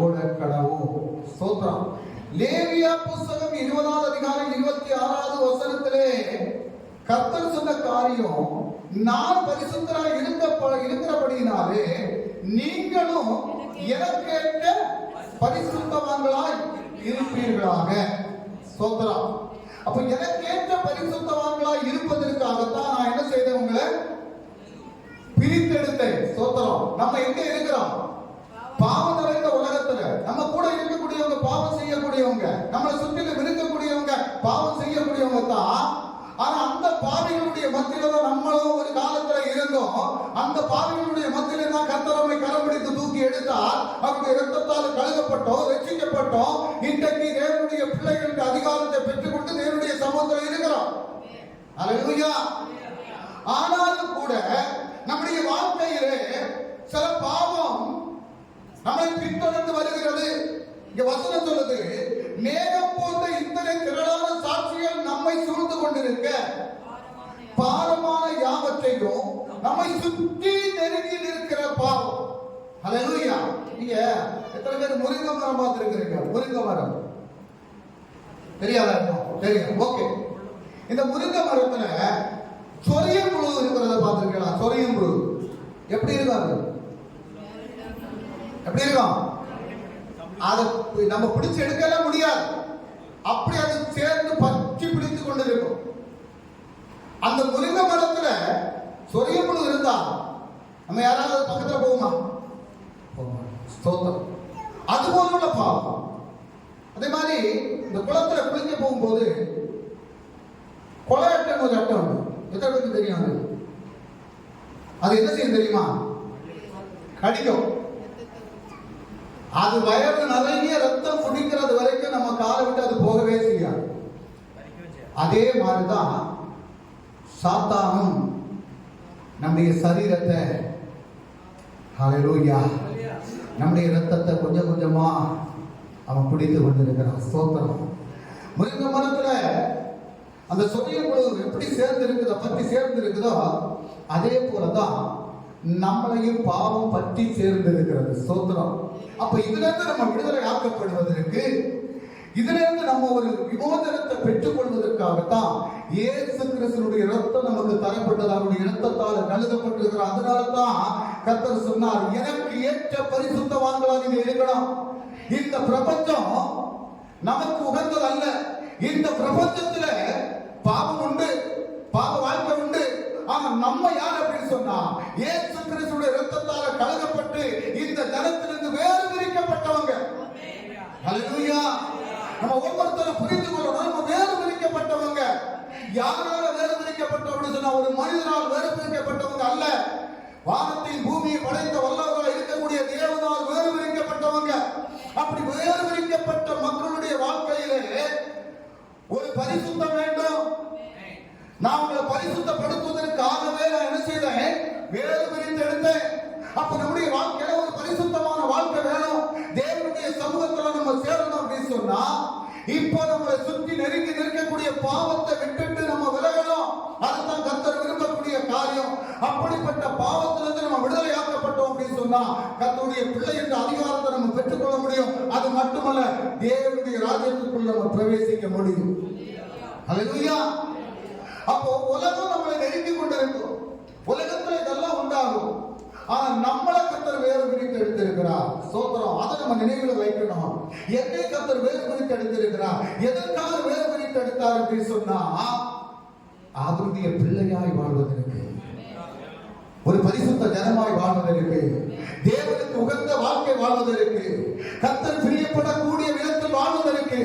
ஓட கடவோம். ஸ்தோத்திரம். லேவியா புத்தகம் 20வது அதிகாரம் 26வது வசனத்திலே கர்த்தர் சொன்ன காரியம், நான் பரிசுத்தராய் இருக்கிறபடியினாலே நீங்களும் எனக்கேற்ற பரிசுத்தவான்களாய் இருப்பீர்களாக. ஸ்தோத்திரம். அப்ப எனக்கேற்ற பரிசுத்தவான்களாய் இருப்பதற்காகத்தான் நான் என்ன செய்தேன்? உங்களை பிரித்தெடுத்தேன். ஸ்தோத்திரம். நம்ம எங்க இருக்கிறோம்? பாவம் நிறைந்த உலகத்துல. நம்ம கூட இருக்கக்கூடியவங்க பாவம் செய்யக்கூடியவங்க, நம்மளை சுற்றிலும் இருக்கக்கூடியவங்க பாவம் செய்யக்கூடியவங்க தான். ஆனா அந்த பாவிகளுடைய மத்தியில தான் நம்மளும் ஒரு காலத்துல இருந்தோம். அந்த பாவிகளுடைய மத்தியில தான் கர்த்தர் நம்மை கரம் பிடித்து தூக்கி எடுத்தார். அவருடைய இரத்தத்தால் கழுகப்பட்டோம், ரட்சிக்கப்பட்டோம். இன்றைக்கு தேவனுடைய பிள்ளைகளுக்கு அதிகாரத்தை பெற்றுக்கொண்டு தேவனுடைய சமூகத்தில் இருக்கிறோம். அல்லேலூயா. ஆனாலும் கூட நம்முடைய வாழ்க்கையிலே சில பாவம் நம்மை பின்தொடர்ந்து வருகிறது. இங்க வசனம் சொல்லுது, மேகம் போன்ற இத்தனை திரளான சாட்சிகள் நம்மை சூழ்ந்து கொண்டிருக்க பாரமான யாவற்றையும் நம்மை சுற்றி நெருங்கி இருக்கிற பாவம். ஹல்லேலூயா. நீங்க எத்தனை பேர் முருங்கை மரம் பார்த்திருக்கிறீங்க? முருங்கை மரம் தெரியாதா? தெரியும். ஓகே. இந்த முருங்கை மரத்துல சொரியும் புழு இருக்கிறத பார்த்திருக்கீங்களா? சொரியும் புழு எப்படி இருக்காது? எப்படி இருக்கும்? அதை நம்ம பிடிச்சு எடுக்கல முடியாது. அப்படி அது சேர்ந்து பற்றி பிடித்துக் கொண்டிருக்கும். அந்த முருங்கை மரத்துல சொரிய புழு இருந்தா நம்ம யாராவது பக்கத்துல போகுமா? ஸ்தோத்திரம். அது போல உள்ள பாவம். அதே மாதிரி இந்த குளத்துல குளிக்க போகும்போது கொலையட்டம் ஒரு சட்டம் உண்டு. எத்தனை பேருக்கு தெரியும்? அது என்ன செய்யும் தெரியுமா? கடிக்கும். அது வயது நிறைய ரத்தம் குடிக்கிறது வரைக்கும் நம்ம காலை விட்டு அது போகவே செய்யாது. அதே மாதிரிதான் சாத்தானும் நம்முடைய சரீரத்தை, ஹல்லேலூயா, நம்முடைய ரத்தத்தை கொஞ்சம் கொஞ்சமா அவன் பிடித்து கொண்டிருக்கிறான். ஸ்தோத்திரம். முருங்கை மரத்துல அந்த சொரிய புழு எப்படி சேர்ந்து இருக்குதோ, பற்றி சேர்ந்து இருக்குதோ, அதே போலதான் நம்மளையும் பாவம் பற்றி சேர்ந்து இருக்கிறது. ஸ்தோத்திரம். அப்ப இதுல இருந்து நம்ம விடுதலை ஆக்கப்படுவதற்கு, இதுல இருந்து நம்ம ஒரு விமோசனத்தை பெற்றுக் கொள்வதற்காகத்தான் இயேசு கிறிஸ்துவினுடைய இரத்தம் நமக்கு தரப்பட்டது. அவருடைய இரத்தத்தால் கழுதப்பட்டிருக்கிற. அதனால்தான் கர்த்தர் சொன்னார், எனக்கு ஏற்ற பரிசுத்தவான்களா நீங்க இருக்கணும். இந்த பிரபஞ்சம் நமக்கு உகந்தது அல்ல. இந்த பிரபஞ்சத்துல பாவம் உண்டு, பாவ வாழ்க்கை உண்டு. ஆனா நம்ம யார் அப்படின்னு சொன்னா, இயேசு கிறிஸ்துவினுடைய இரத்தத்தால கழுகப்பட்டு இந்த ஜனத்திலிருந்து வேறு பிரிக்கப்பட்டவங்க. ஹல்லேலூயா. நம்ம ஒவ்வொருத்தரும் புரிந்து கொள்ளணும், நம்ம வேறு பிரிக்கப்பட்டவங்க. யாரால வேறு பிரிக்கப்பட்டவங்க சொன்னா, ஒரு மனிதனால் வேறு பிரிக்கப்பட்டவங்க அல்ல. வானத்தையும் பூமியை படைத்த வல்லவராக இருக்கக்கூடிய தேவனால் வேறு பிரிக்கப்பட்டவங்க. அப்படி வேறு பிரிக்கப்பட்ட மக்களுடைய வாழ்க்கையிலே ஒரு பரிசுத்தம் வேண்டும். நான் உங்களை பரிசுத்தப்படுத்துவதற்காகவே நான் என்ன செய்தேன்? வேறு பிரித்து எடுத்தேன். அப்ப நம்முடைய வாழ்க்கையில ஒரு பரிசுத்தமான வாழ்க்கை வேணும். தேவனுடைய சமூகத்துல நம்ம சேரணும் அப்படின்னு சொன்னா, இப்போ நம்மளை சுற்றி நெருங்கி நிற்கக்கூடிய பாவத்தை விட்டுட்டு நம்ம விலகணும். அதுதான் கர்த்தர் விரும்பக்கூடிய காரியம். அப்படிப்பட்ட பாவத்திலிருந்து நம்ம விடுதலை ஆக்கப்பட்டோம் அப்படின்னு சொன்னா, கர்த்தருடைய பிள்ளை என்ற அதிகாரத்தை நம்ம பெற்றுக்கொள்ள முடியும். அது மட்டுமல்ல, தேவனுடைய ராஜ்யத்துக்குள்ள நம்ம பிரவேசிக்க முடியும். ஹல்லேலூயா. அப்போ உலகம் நம்மளை நெருங்கி கொண்டிருக்கும். உலகத்துல இதெல்லாம் உண்டாகும். ஆனா நம்மளை கர்த்தர் வேறு பிரித்து எடுத்திருக்கிறார். ஸ்தோத்திரம். அதை நம்ம நினைவில் வைக்கணும். எதை கர்த்தர் வேறு பிரித்து எடுத்திருக்கிறார், எதற்காக வேறு பிரித்து எடுத்தார் அப்படின்னு சொன்னா, அவருடைய பிள்ளையாய் வாழ்வதற்கு, ஒரு பரிசுத்த ஜனமாய் வாழ்வதற்கு, தேவனுக்கு உகந்த வாழ்க்கை வாழ்வதற்கு, கர்த்தர் பிரியப்படக்கூடிய விதத்தில் வாழ்வதற்கு,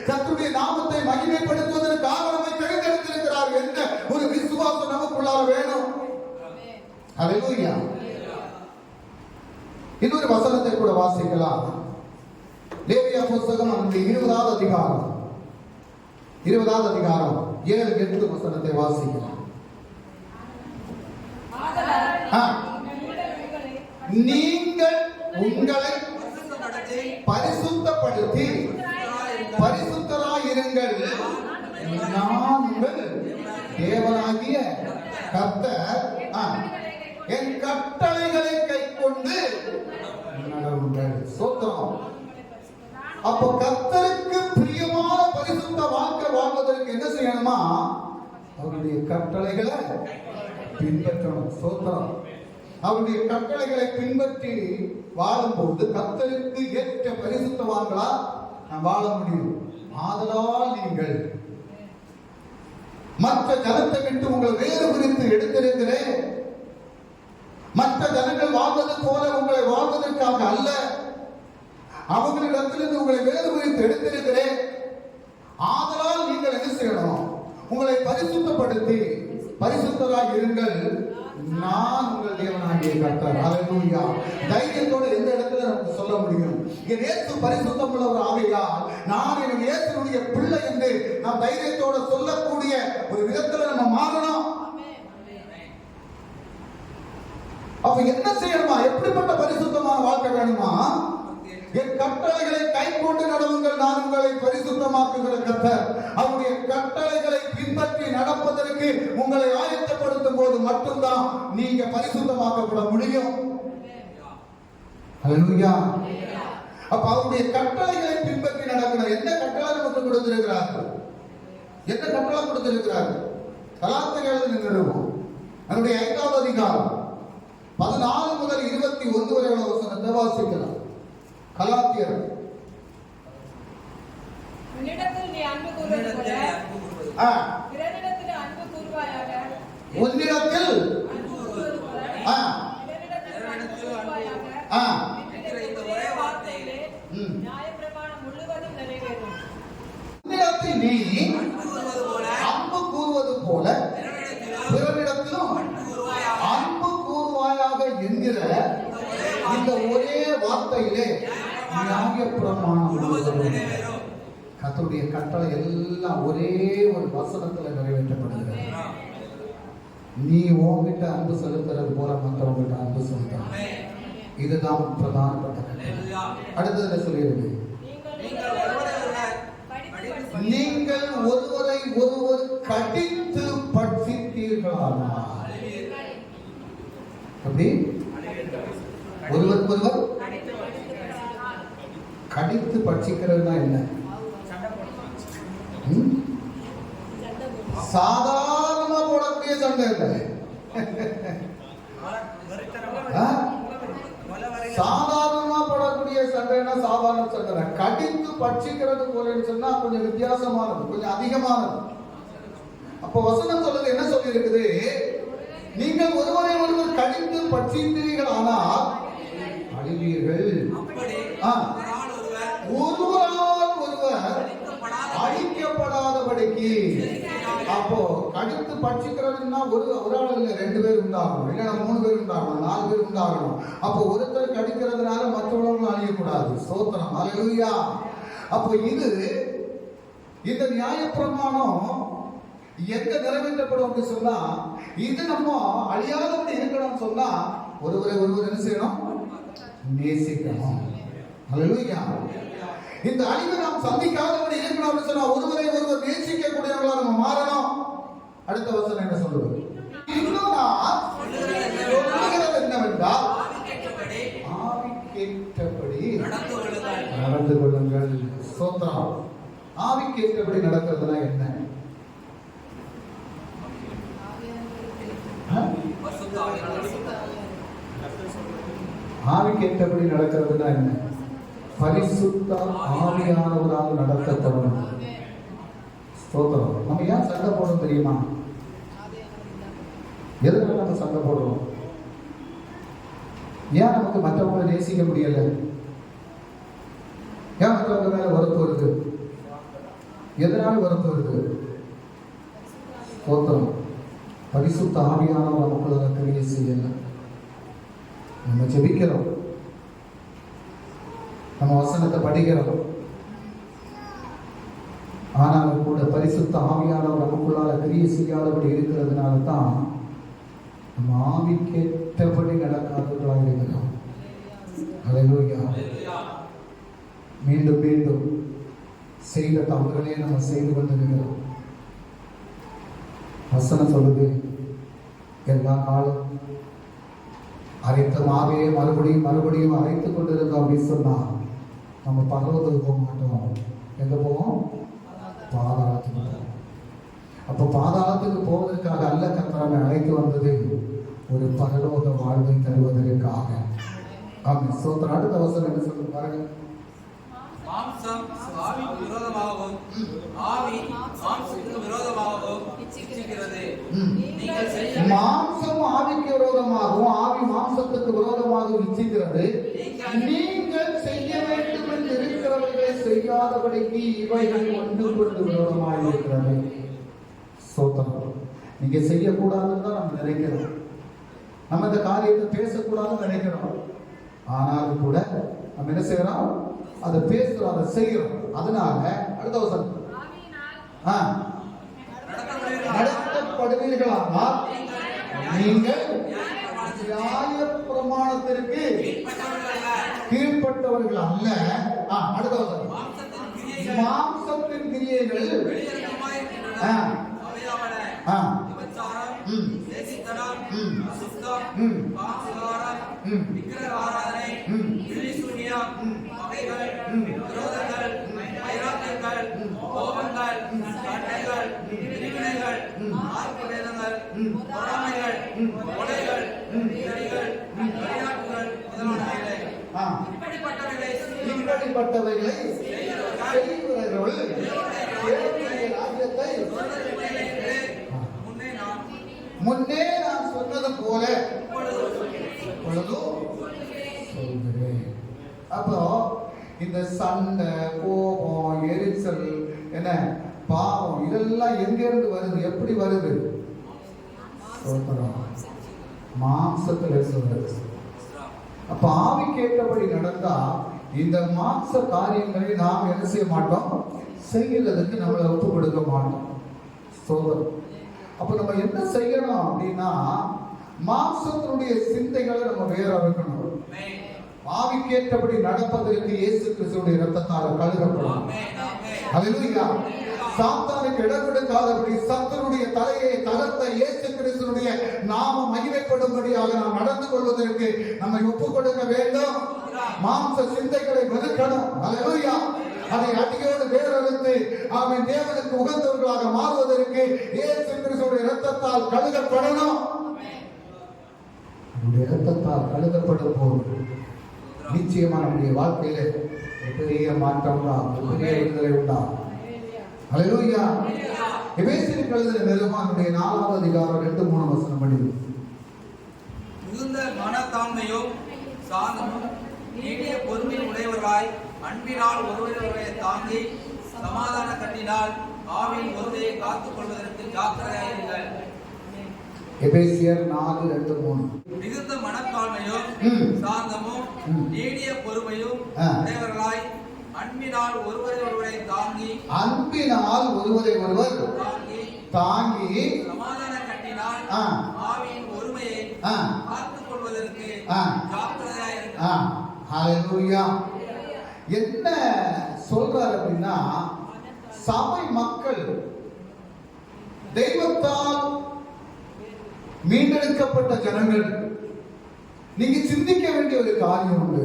கர்த்தருடைய நாமத்தை மகிமைப்படுத்துவதற்காக நம்மை தேர்ந்தெடுத்திருக்கிறார் என்ற ஒரு விசுவாசம் நமக்குள்ளார வேணும். ஹல்லேலூயா. இன்னொரு வசனத்தை கூட வாசிக்கலாம். லேவியா புத்தகம் 20வது அதிகாரம் 7-8 வசனத்தை வாசிக்கலாம். நீங்கள் உங்களை பரிசுத்தப்படுத்தி பரிசுத்தராயிருங்கள், நான் உங்கள் தேவனாகிய கர்த்தர், என் கட்டளைகளை கைக்கொண்டு நடவுங்கள். ஸ்தோத்திரம். அப்போ கர்த்தருக்கு பிரியமான பரிசுத்த வாழ்க்கை வாழ்வதற்கு என்ன செய்யணுமா? அவருடைய கட்டளைகளை பின்பற்றணும். ஸ்தோத்திரம். அவருடைய கட்டளைகளை பின்பற்றி வாழும்போது கர்த்தருக்கு ஏற்ற பரிசுத்தவான்களா நாம் வாழ முடியும். ஆதலால் நீங்கள் மற்ற ஜனத்தை விட்டு உங்களை வேறு பிரித்து எடுத்திருக்கிறேன். மற்ற ஜனங்கள் வாழ்வது போல உங்களை வாழ்வதற்காக அல்ல, அவங்களிடத்திலிருந்து உங்களை வேறு பிரித்து எடுத்திருக்கிறேன். ஆதலால் நீங்கள் என்ன செய்யணும்? உங்களை பரிசுத்தப்படுத்தி பரிசுத்தராய் இருங்கள், நான் உங்கள் தேவனாகிய கர்த்தர். ஹல்லேலூயா. தைரியத்தோடு எந்த இடத்துல நமக்கு சொல்ல முடியும்? என் இயேசு பரிசுத்தம் உள்ளவர் ஆகையால் நான் என் இயேசுவுடைய பிள்ளை என்று நாம் தைரியத்தோடு சொல்லக்கூடிய ஒரு விதத்துல நம்ம மாறணும். அப்ப என்ன செய்யணுமா? எப்படிப்பட்ட பரிசுத்தமான வாழ்க்கை வேணுமா? என் கட்டளைகளை கைக்கொண்டு நடவுங்கள், நான் உங்களை பரிசுத்தமாக்குகிற கர்த்தர். அவருடைய கட்டளைகளை பின்பற்றி நடப்பதற்கு உங்களை ஆயத்தப்படுத்தும் போது மட்டும்தான் நீங்க பரிசுத்தமாக்கப்பட முடியும். ஹல்லேலூயா. அப்ப அவருடைய கட்டளைகளை பின்பற்றி நடக்கணும். என்ன கட்டளை நமக்கு கொடுத்திருக்கிறார்? என்ன கட்டளை கொடுத்திருக்கிறார்? கலாத்தியர் எழுதின நிருபம் அதனுடைய 5வது அதிகாரம் 14 முதல் 21 வரை உள்ள வசனத்தை வாசிக்கலாம். கலாத்தியர். உன்னிடத்தில் நீ அன்பு கூறுவது போல பிறரிடத்தில் அன்பு கூறுவாயாக. உன்னிடத்தில் அன்பு கூறுவது போல பிறரிடத்தில் அன்பு கூறுவாயாக. இந்த ஒரே வார்த்தையிலே நியாயப்பிரமாணம் முழுவதும் நிறைவேறும். உன்னிடத்தில் நீ அன்பு கூறுவது போல பிறரிடத்திலும் அன்பு கூறுவாயாக என்கிற இந்த ஒரே வார்த்தையிலே நியாயப்பிரமாணம் முழுவதும் நிறைவேறும். கர்த்தருடைய கட்டளை எல்லாம் ஒரே ஒரு வசனத்துல நிறைவேற்றப்படுகிறது. நீ உன்கிட்ட அன்பு செலுத்துறது போல மற்றவங்கிட்ட அன்பு செலுத்தணும். இதுதான் பிரதானப்பட்ட கட்டளை. அடுத்ததுல சொல்லியிருக்கு, நீங்கள் ஒருவரை ஒருவர் கடித்து பட்சித்தீர்களானால். அப்படி ஒருவருக்கு ஒருவர் கடித்து பட்சிக்கிறதுனா என்ன? சாதாரணமா போடக்கூடிய சண்டை இல்லை. சாதாரணமா போடக்கூடிய சண்டைன்னா சாதாரண சண்டை. கடித்து பட்சிக்கிறது போலன்னு சொன்னா கொஞ்சம் வித்தியாசமானது, கொஞ்சம் அதிகமானது. அப்ப வசனம் சொல்றது என்ன சொல்லி இருக்குது? நீங்கள் ஒருவரை ஒருவர் கடித்து பட்சித்தீர்கள் ஆனால் அழிவீர்கள். ஒருவரால் ஒருவர் அழிக்கப்படாதபடிக்கு. அப்போ கடித்து பட்சிக்கிறதுன்னா ஒரு ஆள் இல்லை, 2 பேர் உண்டாகணும், இல்லைன்னா 3 பேர் உண்டாகணும், 4 பேர் உண்டாகணும். அப்போ ஒருத்தர் கடிக்கிறதுனால மற்றவர்களும் அழியக்கூடாது. ஸ்தோத்திரம், ஹல்லேலூயா. அப்போ இந்த நியாயப்பிரமாணம் எங்க நிறைவேற்றப்படும் சொன்னா, இது நம்ம அழியாதபடி இருக்கணும்னு சொன்னா ஒருவரை ஒருவர் என்ன செய்யணும்? நேசிக்கணும். ஹல்லேலூயா. இந்த அழிவை நாம் சந்திக்காதபடி இருக்கணும் சொன்னா ஒருவரை ஒருவர் நேசிக்க கூடியவர்களா நம்ம மாறணும். அடுத்த வசனம் என்ன சொல்றது? இன்னும் நான் சொல்லுகிறது என்னவென்றால் ஆவிக்கேற்றபடி நடந்து கொள்ளுங்கள். ஸ்தோத்திரம். ஆவிக்கேற்றபடி நடக்கிறதுனா என்ன? ஆவிக்கேற்றபடி நடக்கிறதுனா என்ன? பரிசுத்த ஆவியானவரால் நடத்தப்படும். ஸ்தோத்திரம். நம்ம ஏன் சண்டை போடுறோம் தெரியுமா? எதனால நம்ம சண்டை போடுறோம்? ஏன் நமக்கு மற்றவங்களை நேசிக்க முடியல? ஏன் மற்றவங்க மேல வருத்தம் வருது? எதனால வருத்தம் வருது? ஸ்தோத்திரம். பரிசுத்த ஆவியானவர் நமக்குள்ள கிரியை செய்யல. நம்ம ஜெபிக்கிறோம், நம்ம வசனத்தை படிக்கிறோம், ஆனாலும் கூட பரிசுத்த ஆவியானவர் நமக்குள்ளால கிரியை செய்யாதபடி இருக்கிறதுனால தான் நம்ம ஆவிக்கேற்றபடி நடக்காதவர்களாக இருக்கிறோம். ஹல்லேலூயா. மீண்டும் மீண்டும் செய்த தவறுகளே நம்ம செய்து கொண்டிருக்கிறோம். வசனம் சொல்லுது, எல்லா காலம் அரைத்த மாவையே மறுபடியும் மறுபடியும் அரைத்துக் கொண்டிருந்தோம் அப்படின்னு சொன்னா நம்ம பரலோகத்துக்கு போக மாட்டோம். எங்க போவோம்? பாதாளத்துக்கு போவோம். அப்ப பாதாளத்துக்கு போவதற்காக அல்ல கர்த்தரை அழைத்து வந்தது, ஒரு பரலோக வாழ்வை தருவதற்காக. ஆமென். ஸ்தோத்திரம். அடுத்த வசனம் என்ன சொல்லுங்க பாருங்க. மாம்சம் ஆவிக்கு விரோதமாகவும் ஆவி மாம்சத்துக்கு விரோதமாகவும் இச்சிக்கிறது. மாம்சம் ஆவிக்கு விரோதமாகவும் ஆவி மாம்சத்துக்கு விரோதமாகவும் இச்சிக்கிறது. நீங்கள் செய்ய வேண்டும் என்று இருக்கிறவர்களை செய்யாதபடிக்கு இவைகள் ஒன்றுக்கொண்டு விரோதமாக இருக்கிறது. ஸ்தோத்திரம். நீங்க செய்யக்கூடாதுன்னு தான் நம்ம நினைக்கிறோம், நம்ம இந்த காரியத்தை பேசக்கூடாதுன்னு நினைக்கிறோம். ஆனாலும் கூட நம்ம என்ன செய்யறோம்? அதை பேசுறோம், அதை செய்யறோம். அதனால அடுத்த வசனம், நடத்தப்படுவீர்களானால் நீங்கள் நியாய பிரமாணத்திற்கு கீழ்ப்பட்டவர்கள் அல்ல. கீழ்ப்பட்டவர்கள் அல்ல. அடுத்தது மாம்சத்தின் கிரியைகள் மாம்சத்தின் கிரியைகள் வெளியரங்கமாயிருக்கின்றன. அவையாவன விபச்சாரம், வேசித்தனம், அசுத்தம், பாவசகாரம், விக்கிரக ஆராதனை, பில்லிசூனியம், பகைகள், விரோதங்கள், வைராக்கியங்கள், கோபங்கள், சண்டைகள், பிரிவினைகள், ஆர்ப்பவேதங்கள், பொறாமைகள், கொலைகள், வெறிகள், விளையாட்டுகள் முதலானவைகளை இப்படிப்பட்டவைகளை செய்கிறவர்கள் தேவனுடைய ராஜ்யத்தை முன்னே நான் சொன்னது போல இப்பொழுதும் சொல்கிறேன். அப்போ இந்த சண்டை, கோபம், எரிச்சல், என்ன பாவம், இதெல்லாம் எங்க இருந்து வருது? எப்படி வருது? மாம்சத்துல சொல்றது. அப்ப ஆவி கேட்டபடி நடந்தா இந்த மாம்ச காரியங்களை நாம் என்ன செய்ய மாட்டோம்? செய்கிறதுக்கு நம்மளை ஒப்பு கொடுக்க மாட்டோம். சோதரம். அப்ப நம்ம என்ன செய்யணும் அப்படின்னா, மாம்சத்தினுடைய சிந்தைகளை நம்ம வேற வைக்கணும். ஆவி கேட்டபடி நடப்பதற்கு இயேசு கிறிஸ்துவின் இரத்தத்தால் கழுகப்படும். ஹல்லேலூயா. சாத்தானுக்கு இடம் கொடுக்காதபடி சத்துருடைய தலையை தகர்த்த இயேசு கிறிஸ்துவினுடைய நாம மகிமைப்படும்படியாக நாம் நடந்து கொள்வதற்கு நம்மை ஒப்புக் கொடுக்க வேண்டும். மாம்ச சிந்தைகளை வெறுக்கணும். ஹல்லேலூயா. அதை அடியோடு வேறறுத்து ஆமென் தேவனுக்கு உகந்தவர்களாக மாறுவதற்கு இயேசு கிறிஸ்துவின் இரத்தத்தால் கழுகப்படணும். நம்முடைய இரத்தத்தால் கழுகப்படும் போது நிச்சயமா நம்முடைய வாழ்க்கையில பெரிய மாற்றம் உண்டாகும், பெரிய விடுதலை உண்டாகும். ஹல்லேலூயா. எபேசியருக்கு எழுதின நிருபத்தினுடைய 4வது அதிகாரம் 2-3 வசனம் படி. மிகுந்த மனத்தாண்மையும் சாந்தமும் நீடிய பொறுமை உடையவர்களாய் அன்பினால் ஒருவரை தாங்கி சமாதான கட்டினால் ஆவின் ஒருமையை காத்துக் கொள்வதற்கு ஜாக்கிரதையாயிருங்கள். எபேசியர் 4:2-3. மிகுந்த மனத்தாழ்மையும் சாந்தமும் நீடிய பொறுமையும் உடையவர்களாய் அன்பினால் ஒருவரை தாங்கி தாங்கி சமாதான கட்டினால் ஆவியின் ஒருமையை காத்துக் கொள்வதற்கு ஜாக்கிரதையாயிருங்கள். ஹல்லேலூயா. என்ன சொல்றார் அப்படின்னா, சபை மக்கள் தெய்வத்தால் மீண்டெடுக்கப்பட்ட ஜனங்கள். நீங்க சிந்திக்க வேண்டிய ஒரு காரியம் உண்டு.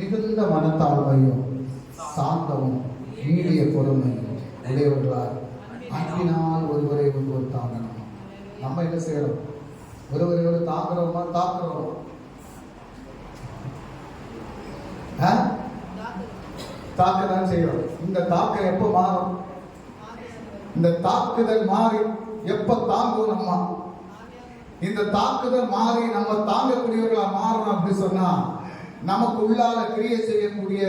மிகுந்த மனத்தாழ்மையும் சாந்தமும் நீடிய பொறுமையும் உடையவர்களால் அன்பினால் ஒருவரை ஒருவர் தாங்கணும். நம்ம என்ன செய்யறோம்? ஒருவரை தாக்குறோமா? தாக்குறோம். தாக்கதான் செய்யறோம். இந்த தாக்கம் எப்ப மாறும்? இந்த தாக்குதல் மாறி எப்ப தாங்குவோம்? நம்ம இந்த தாக்குதல் மாறி நம்ம தாங்கக்கூடியவர்களா மாறணும். அப்படி சொன்னா நமக்கு உள்ளால கிரியை செய்யக்கூடிய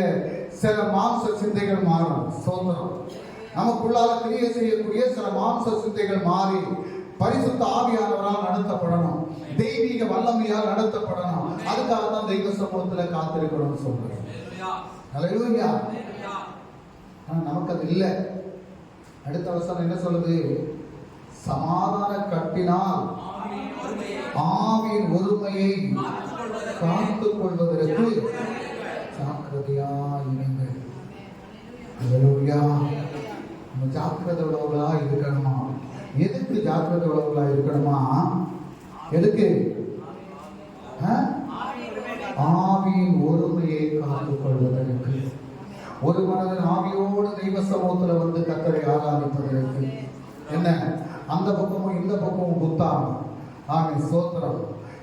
சில மாம்ச சிந்தைகள் மாறும். சோதரம். நமக்குள்ளால கிரியை செய்யக்கூடிய சில மாம்ச சிந்தைகள் மாறி பரிசுத்த ஆவியானவரால் நடத்தப்படணும், தெய்வீக வல்லமையால் நடத்தப்படணும். அதுக்காக தான் தெய்வ சமூகத்துல காத்திருக்கணும்னு சொல்றேன். ஹல்லேலூயா. நமக்கு அது இல்லை. அடுத்த வசனம் என்ன சொல்லுது? சமாதான கட்டினால் ஆவியின் ஒருமையை காத்துக் கொள்வதற்கு ஜாக்கிரதையாயிருங்கள். ஹல்லேலூயா. நம்ம ஜாக்கிரதை உள்ளவர்களா இருக்கணுமா? எதுக்கு ஜாக்கிரதை உள்ளவர்களா இருக்கணுமா? எதுக்கு? ஆவியின் ஒருமையை காத்துக் கொள்வதற்கு. ஒரு மனதின் ஆவியோடு தெய்வ சமூகத்துல வந்து கர்த்தரை ஆராதிப்பதற்கு. என்ன அந்த பக்கமும் இந்த பக்கமும் குத்தாம ஆமென் ஸ்தோத்திரம்.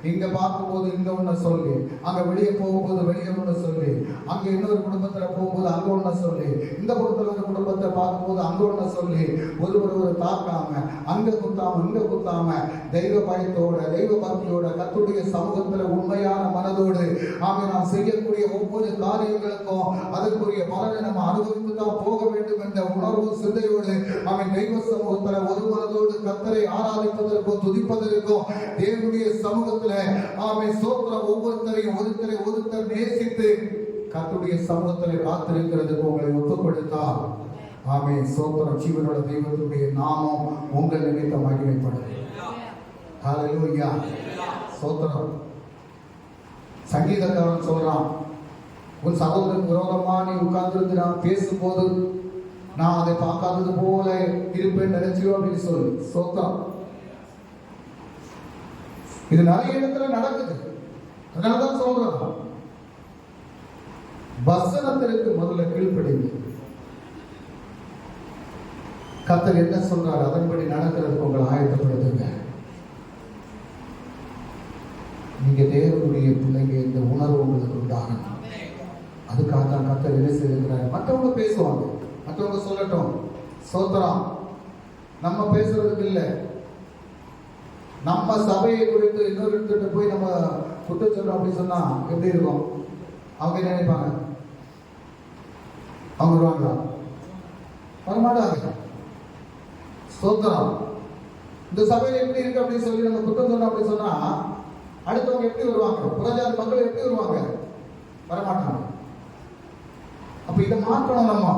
இங்க பார்க்கும்போது இங்க ஒண்ணு சொல்லி, அங்க வெளியே போகும்போது வெளியே ஒண்ணு சொல்லி, அங்க இன்னொரு குடும்பத்துல போகும்போது அங்க ஒண்ணு சொல்லி, இந்த பக்கத்துல ஒரு குடும்பத்தை பார்க்கும்போது அங்க ஒண்ணு சொல்லி, ஒரு தாக்காம அங்க குத்தாம இங்க குத்தாம தெய்வ பயத்தோட தெய்வ பக்தியோட கர்த்தருடைய சமூகத்துல உண்மையான மனதோடு ஆமென் நாம் செய்யக்கூடிய ஒவ்வொரு காரியங்களுக்கும் அதற்குரிய பலனை நம்ம அனுபவித்து தான் போக வேண்டும் என்ற உணர்வு சிந்தையோடு ஆமென் தெய்வ சமூகத்துல ஒரு மனதோடு கர்த்தரை ஆராதிப்பதற்கும் துதிப்பதற்கும் தேவனுடைய சமூகத்துல ஆமென் ஸ்தோத்திரம் ஒவ்வொருத்தரையும் ஒருத்தர் நேசித்து கர்த்தருடைய சமூகத்தில் காத்திருக்கிறதுக்கு உங்களை ஒப்புக் கொடுத்தால் ஆமென் ஸ்தோத்திரம் ஜீவனோட தெய்வத்துடைய நாமம் உங்கள் நிமித்தம் மகிமைப்படும். ஹalleluya. ஸ்தோத்திரம். சங்கீதக்காரன் சொல்றான், உன் சகோதரனுக்கு விரோதமா நீ உட்கார்ந்திருந்து நான் பேசும்போது நான் அதை பார்க்காதது போல இருப்பேன் நினைச்சியோ அப்படின்னு சொல்லு. ஸ்தோத்திரம். இது நிறைய இடத்துல நடக்குது. அதனாலதான் சொல்றேன், வசனத்திற்கு முதல்ல கீழ்ப்படிங்க. கர்த்தர் என்ன சொல்றாரு அதன்படி நடக்கிறதுக்கு உங்களை ஆயத்தப்படுத்துங்க. நீங்க தேவனுடைய பிள்ளைங்க, இந்த உணர்வு உங்களுக்கு உண்டாகணும். அதுக்காக தான் கர்த்தர் என்ன செய்திருக்கிறாரு. மற்றவங்க பேசுவாங்க, மற்றவங்க சொல்லட்டும். ஸ்தோத்திரம். நம்ம பேசுறதுக்கு இல்லை. நம்ம சபையை குறித்து இன்னொரு இடத்துல போய் நம்ம குற்றம் சொல்றோம் அப்படின்னு சொன்னா எப்படி இருக்கும்? அவங்க என்ன நினைப்பாங்க? அவங்க வருவாங்களா? வரமாட்டாங்க. ஸ்தோத்திரம். இந்த சபையில எப்படி இருக்கு அப்படின்னு சொல்லி நம்ம குற்றம் சொன்னோம் அப்படின்னு சொன்னா அடுத்தவங்க எப்படி வருவாங்க? புறஜாதி மக்கள் எப்படி வருவாங்க? வரமாட்டாங்க. அப்ப இதை மாற்றணும். நம்ம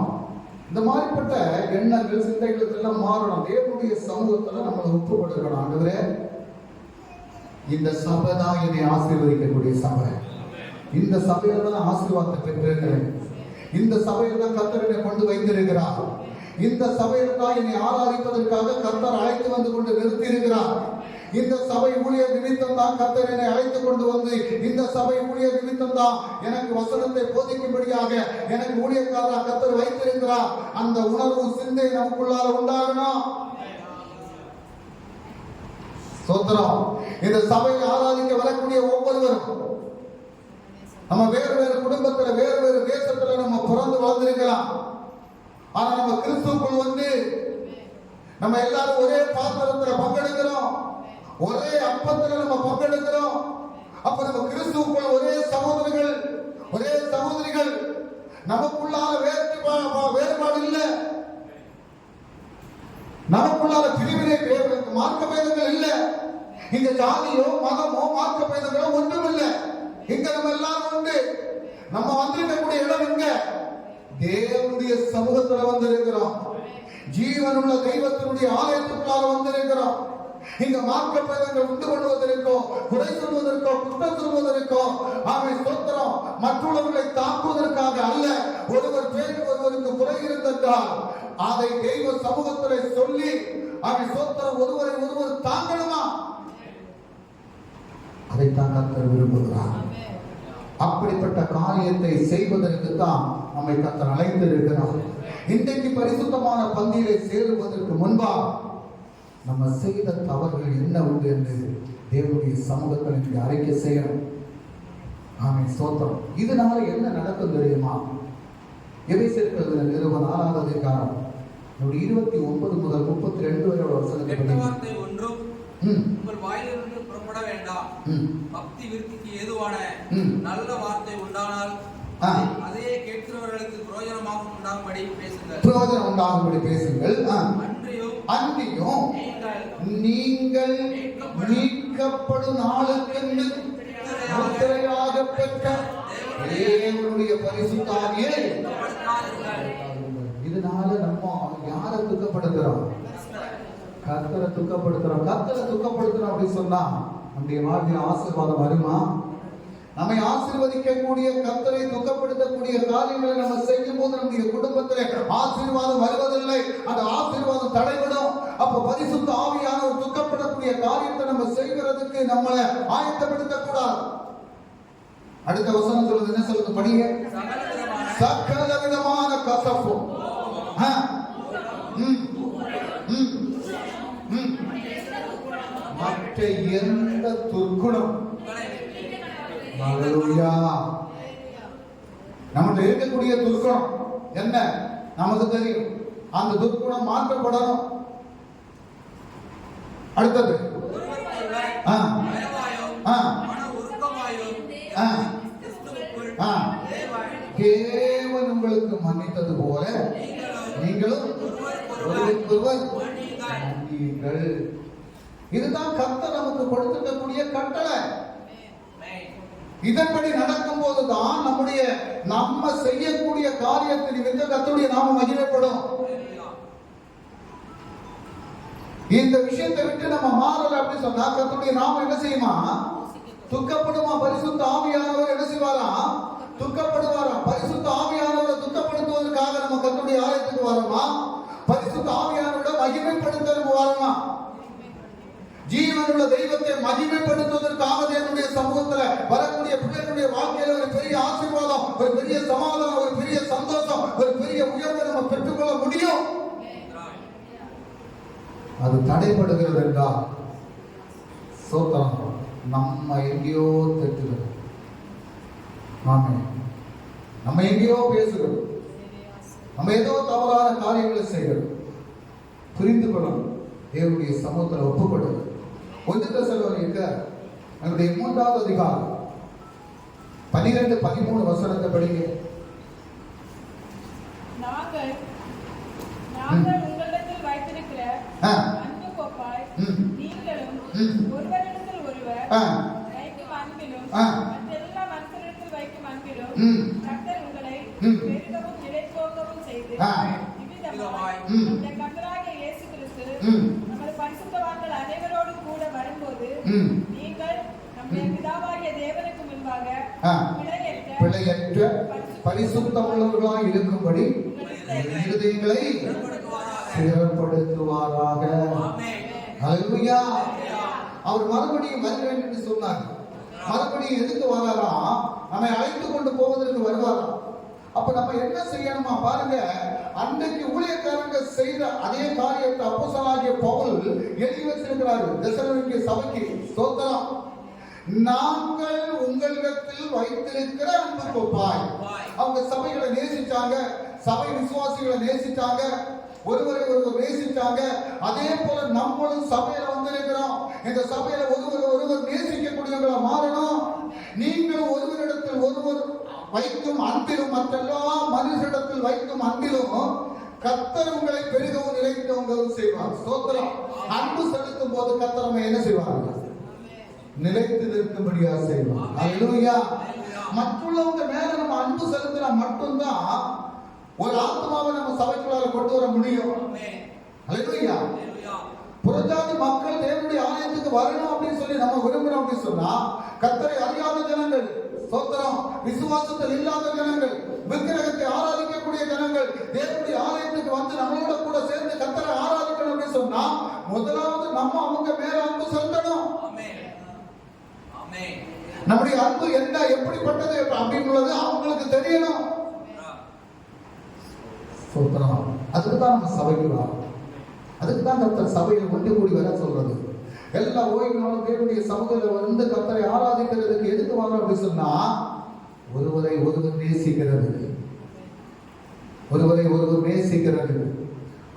இந்த மாதிரிப்பட்ட எண்ணங்கள் சிந்தைகள் எல்லாம் மாறணும். தேவனுடைய சமூகத்துல நம்மளை ஒப்பு கொடுக்கணும். ஆண்டவரே, இந்த சபை தான் என்னை ஆசீர்வதிக்கக்கூடிய சபை. இந்த சபையில தான் ஆசீர்வாதத்தை பெற்றிருக்கிறேன். இந்த சபையில தான் கர்த்தர் என்னை கொண்டு வைத்திருக்கிறார். இந்த சபையில தான் என்னை ஆராதிப்பதற்காக கர்த்தர் அழைத்து வந்து கொண்டு நிறுத்தி இருக்கிறார். இந்த சபை ஊழியர் நிமித்தம் தான் கர்த்தர் என்னை அழைத்து கொண்டு வந்து, இந்த சபை ஊழியர் நிமித்தம் தான் எனக்கு வசனத்தை போதிக்கும்படியாக எனக்கு ஊழியக்காரராக கர்த்தர் வைத்திருக்கிறார். அந்த உணர்வு சிந்தை நமக்குள்ளார உண்டாகணும். ஸ்தோத்திரம். இந்த சபையை ஆராதிக்க வரக்கூடிய ஒவ்வொருவரும் நம்ம வேறு வேறு குடும்பத்துல வேறு வேறு தேசத்துல நம்ம பிறந்து வளர்ந்திருக்கலாம். ஆனா நம்ம கிறிஸ்துவுக்குள் வந்து நம்ம எல்லாரும் ஒரே பாத்திரத்துல பங்கெடுக்கிறோம், ஒரே அப்பத்துல நம்ம பங்கெடுக்கிறோம். அப்ப நம்ம கிறிஸ்துவுக்குள் ஒரே சகோதரர்கள், ஒரே சகோதரிகள். நமக்குள்ளால வேறுபாடு இல்லை. நமக்குள்ளால பிரிவினை மார்க்க பேதங்கள் இல்லை. இங்க ஜாதியோ மதமோ மார்க்க பேதங்களோ ஒன்றும் இல்லை. இங்க நம்ம எல்லாரும் உண்டு. நம்ம வந்திருக்கக்கூடிய இடம் எங்க? தேவனுடைய சமூகத்துல வந்திருக்கிறோம். ஜீவனுள்ள தெய்வத்தினுடைய ஆலயத்துக்குள்ளார வந்திருக்கிறோம். இங்க மார்க்க பேதங்கள் உண்டு பண்ணுவதற்கோ குறை சொல்வதற்கோ குற்றம் சொல்வதற்கோ அவை ஸ்தோத்திரம் மற்றவர்களை தாக்குவதற்காக அல்ல. ஒருவர் பேரில் ஒருவருக்கு குறை இருந்தென்றால் அதை தெய்வ சமூகத்திலே சொல்லி அவை ஸ்தோத்திரம் ஒருவரை ஒருவர் தாங்கணுமா? அதைத்தான் கர்த்தர் விரும்புகிறார். அப்படிப்பட்ட காரியத்தை செய்வதற்கு தான் நம்மை கர்த்தர் அழைத்திருக்கிறார். இன்றைக்கு பரிசுத்தமான பந்தியிலே சேருவதற்கு முன்பா நம்ம செய்த தவறுகள் என்ன உண்டு என்று தேவனுடைய சமூகத்தில் அறிக்கை செய்யணும். ஆமென். ஸ்தோத்திரம். இதனால என்ன நடக்கும் தெரியுமா? எபேசியர் நிறுவன 4வது அதிகாரம் 29 முதல் 32 வரை வசனத்தை வார்த்தை ஒன்றும் உங்கள் வாயிலிருந்து புறப்பட வேண்டாம். பக்தி விருத்திக்கு ஏதுவான நல்ல வார்த்தை உண்டானால் அதையே கேட்கிறவர்களுக்கு பிரயோஜனமாக உண்டாகும்படி பேசுங்கள். பிரயோஜனம் உண்டாகும்படி பேசுங்கள். அன்றியும் நீங்கள் மீட்கப்படும் நாளுக்கு முத்திரையாக பெற்ற தேவனுடைய பரிசுத்த ஆவியை இதனால நம்ம யாரை துக்கப்படுத்துறோம்? கர்த்தரை துக்கப்படுத்துறோம். கர்த்தரை துக்கப்படுத்துறோம் அப்படின்னு சொன்னா நம்முடைய வாழ்க்கையில் ஆசீர்வாதம் வருமா? நம்மை ஆசீர்வதிக்கக்கூடிய கர்த்தரை துக்கப்படுத்தக்கூடிய காரியங்களை நம்ம செய்யும் போது நம்முடைய குடும்பத்திலே ஆசீர்வாதம் வருவதில்லை. அந்த ஆசீர்வாதம் தடைபடும். அப்ப பரிசுத்த ஆவியானவர் துக்கப்படக்கூடிய காரியத்தை நம்ம செய்கிறதுக்கு நம்மளை ஆயத்தப்படுத்த கூடாது. அடுத்த வசனம் சொல்றது என்ன சொல்றது? படிங்க. சகல விதமான கசப்பு, மற்ற எந்த துர்க்குணம் நம்மகிட்ட இருக்கக்கூடிய துர்க்குணம் என்ன நமக்கு தெரியும். அந்த துர்க்குணம் மாற்றப்படணும். அடுத்தது தேவன் உங்களுக்கு மன்னித்தது போல நீங்களும் மன்னியுங்கள். இதுதான் கர்த்தர் நமக்கு கொடுத்திருக்கக்கூடிய கட்டளை. இதன்படி நடக்கும் போதுதான் நம்ம செய்யக்கூடிய காரியத்தில் கர்த்தருடைய நாமம் மகிமைப்படும். இந்த விஷயத்தை விட்டு நம்ம மாறல அப்படின்னு சொன்னா கர்த்தருடைய நாமம் என்ன செய்யுமா? துக்கப்படுமா? பரிசுத்த ஆவியானவர் என்ன செய்வாரா? துக்கப்படுவாரா? பரிசுத்த ஆவியானவரை துக்கப்படுத்துவதற்காக நம்ம கர்த்தருடைய ஆலயத்துக்கு வரோமா? பரிசுத்த ஆவியானவரை மகிமைப்படுத்த நம்ம வரோமா? ஜீவனுள்ள தெய்வத்தை மகிமைப்படுத்துவதற்காக என்னுடைய சமூகத்துல வரக்கூடிய பிள்ளைகளுடைய வாழ்க்கையில ஒரு பெரிய ஆசீர்வாதம், ஒரு பெரிய சமாதானம், ஒரு பெரிய சந்தோஷம், ஒரு பெரிய உயர்வை நம்ம பெற்றுக்கொள்ள முடியும். அது தடைப்படுகிறது என்றால் சோத்திரம், நம்ம எங்கேயோ தெற்றுகிறோம், நம்ம எங்கேயோ பேசுகிறோம், நம்ம ஏதோ தவறான காரியங்களை செய்கிறோம். புரிந்து கொள்ளணும், தேவனுடைய சமூகத்தில் ஒப்புக்கொள்ளும். 1 தெசலோனிக்கர் நம்முடைய 3வது அதிகாரம் 12-13 வசனத்தை படிங்க. நாங்கள் உங்களிடத்தில் வைத்திருக்கிற அன்பு கோப்பாய் நீங்களும் ஒருவரிடத்தில் ஒருவர் வைக்கும் அன்பிலும் மற்றெல்லா மனுஷரிடத்தில் வைக்கும் அன்பிலும் கர்த்தர் உங்களை பெருகவும் நிலைபோகவும் செய்து இவ்விதமாய் நம்முடைய கர்த்தராகிய இயேசு கிறிஸ்து நமது பரிசுத்தவான்கள் அனைவரோடு கூட வரும்போது நீங்கள் நம்முடைய பிதாவாகிய தேவனுக்கு முன்பாக பிழையற்ற பரிசுத்தமுள்ளவர்களாய் இருக்கும்படி இருதயங்களை சிறப்படுத்துவாராக. ஹல்லேலூயா. அவர் மறுபடியும் வருவேன் என்று சொன்னார். மறுபடியும் எதுக்கு வராரா? நம்மை அழைத்து கொண்டு போவதற்கு வருவாராம். அப்ப நம்ம என்ன செய்யணுமா பாருங்க. அன்றைக்கு ஊழியக்காரங்க செய்த அதே காரியத்தை அப்போஸ்தலனாகிய பவுல் எழுதி வச்சிருக்கிறாரு தெசலோனிக்கே சபைக்கு. ஸ்தோத்திரம். நாங்கள் உங்களிடத்தில் வைத்திருக்கிற அன்பு கோப்பாய். அவங்க சபைகளை நேசிச்சாங்க, சபை விசுவாசிகளை நேசிச்சாங்க, ஒருவரை ஒருவர் நேசிச்சாங்க. அதே போல நம்மளும் சபையில வந்திருக்கிறோம். இந்த சபையில ஒருவர் நேசிக்கக்கூடியவங்களா மாறணும். நீங்களும் ஒருவரிடத்தில் ஒருவர் வைக்கும் அன்பிலும் மற்றெல்லா மனுஷரிடத்தில் வைக்கும் அன்பிலும் கர்த்தர் உங்களை பெருகவும் நிலைத்தவங்களும் செய்வார். ஸ்தோத்திரம். அன்பு செலுத்தும் போது கர்த்தர் நம்ம என்ன செய்வார்கள்? நிலைத்து நிற்கும்படியா செய்வார். ஹல்லேலூயா. மற்றவங்க மேல நம்ம அன்பு செலுத்தினா மட்டும்தான் ஒரு ஆத்மாவை நம்ம சபைக்குள்ளார கொண்டு வர முடியும். ஹல்லேலூயா. புறஜாதி மக்கள் தேவனுடைய ஆலயத்துக்கு வரணும் அப்படின்னு சொல்லி நம்ம விரும்புறோம் அப்படின்னு சொன்னா, கர்த்தரை அறியாத ஜனங்கள், ஸ்தோத்திரம், விசுவாசத்தில் இல்லாத ஜனங்கள், விக்கிரகத்தை ஆராதிக்கக்கூடிய ஜனங்கள் தேவனுடைய ஆலயத்துக்கு வந்து நம்மளோட கூட சேர்ந்து கர்த்தரை ஆராதிக்கணும் அப்படின்னு சொன்னா, முதலாவது நம்ம அவங்க மேல அன்பு செலுத்தணும். நம்முடைய அன்பு என்ன, எப்படிப்பட்டது அப்படின்றது அவங்களுக்கு தெரியணும். அதுக்கு தான் நம்ம சபைக்கு வரோம். அதுக்கு தான் கர்த்தர் சபையில் ஒன்று கூடி வர சொல்றது. எல்லா ஓய்வு நாளும் தேவனுடைய சமூகத்தில் வந்து கர்த்தரை ஆராதிக்கிறதுக்கு எதுக்கு வரோம் அப்படின்னு சொன்னா, ஒருவரை ஒருவர் நேசிக்கிறது, ஒருவரை ஒருவர் நேசிக்கிறது,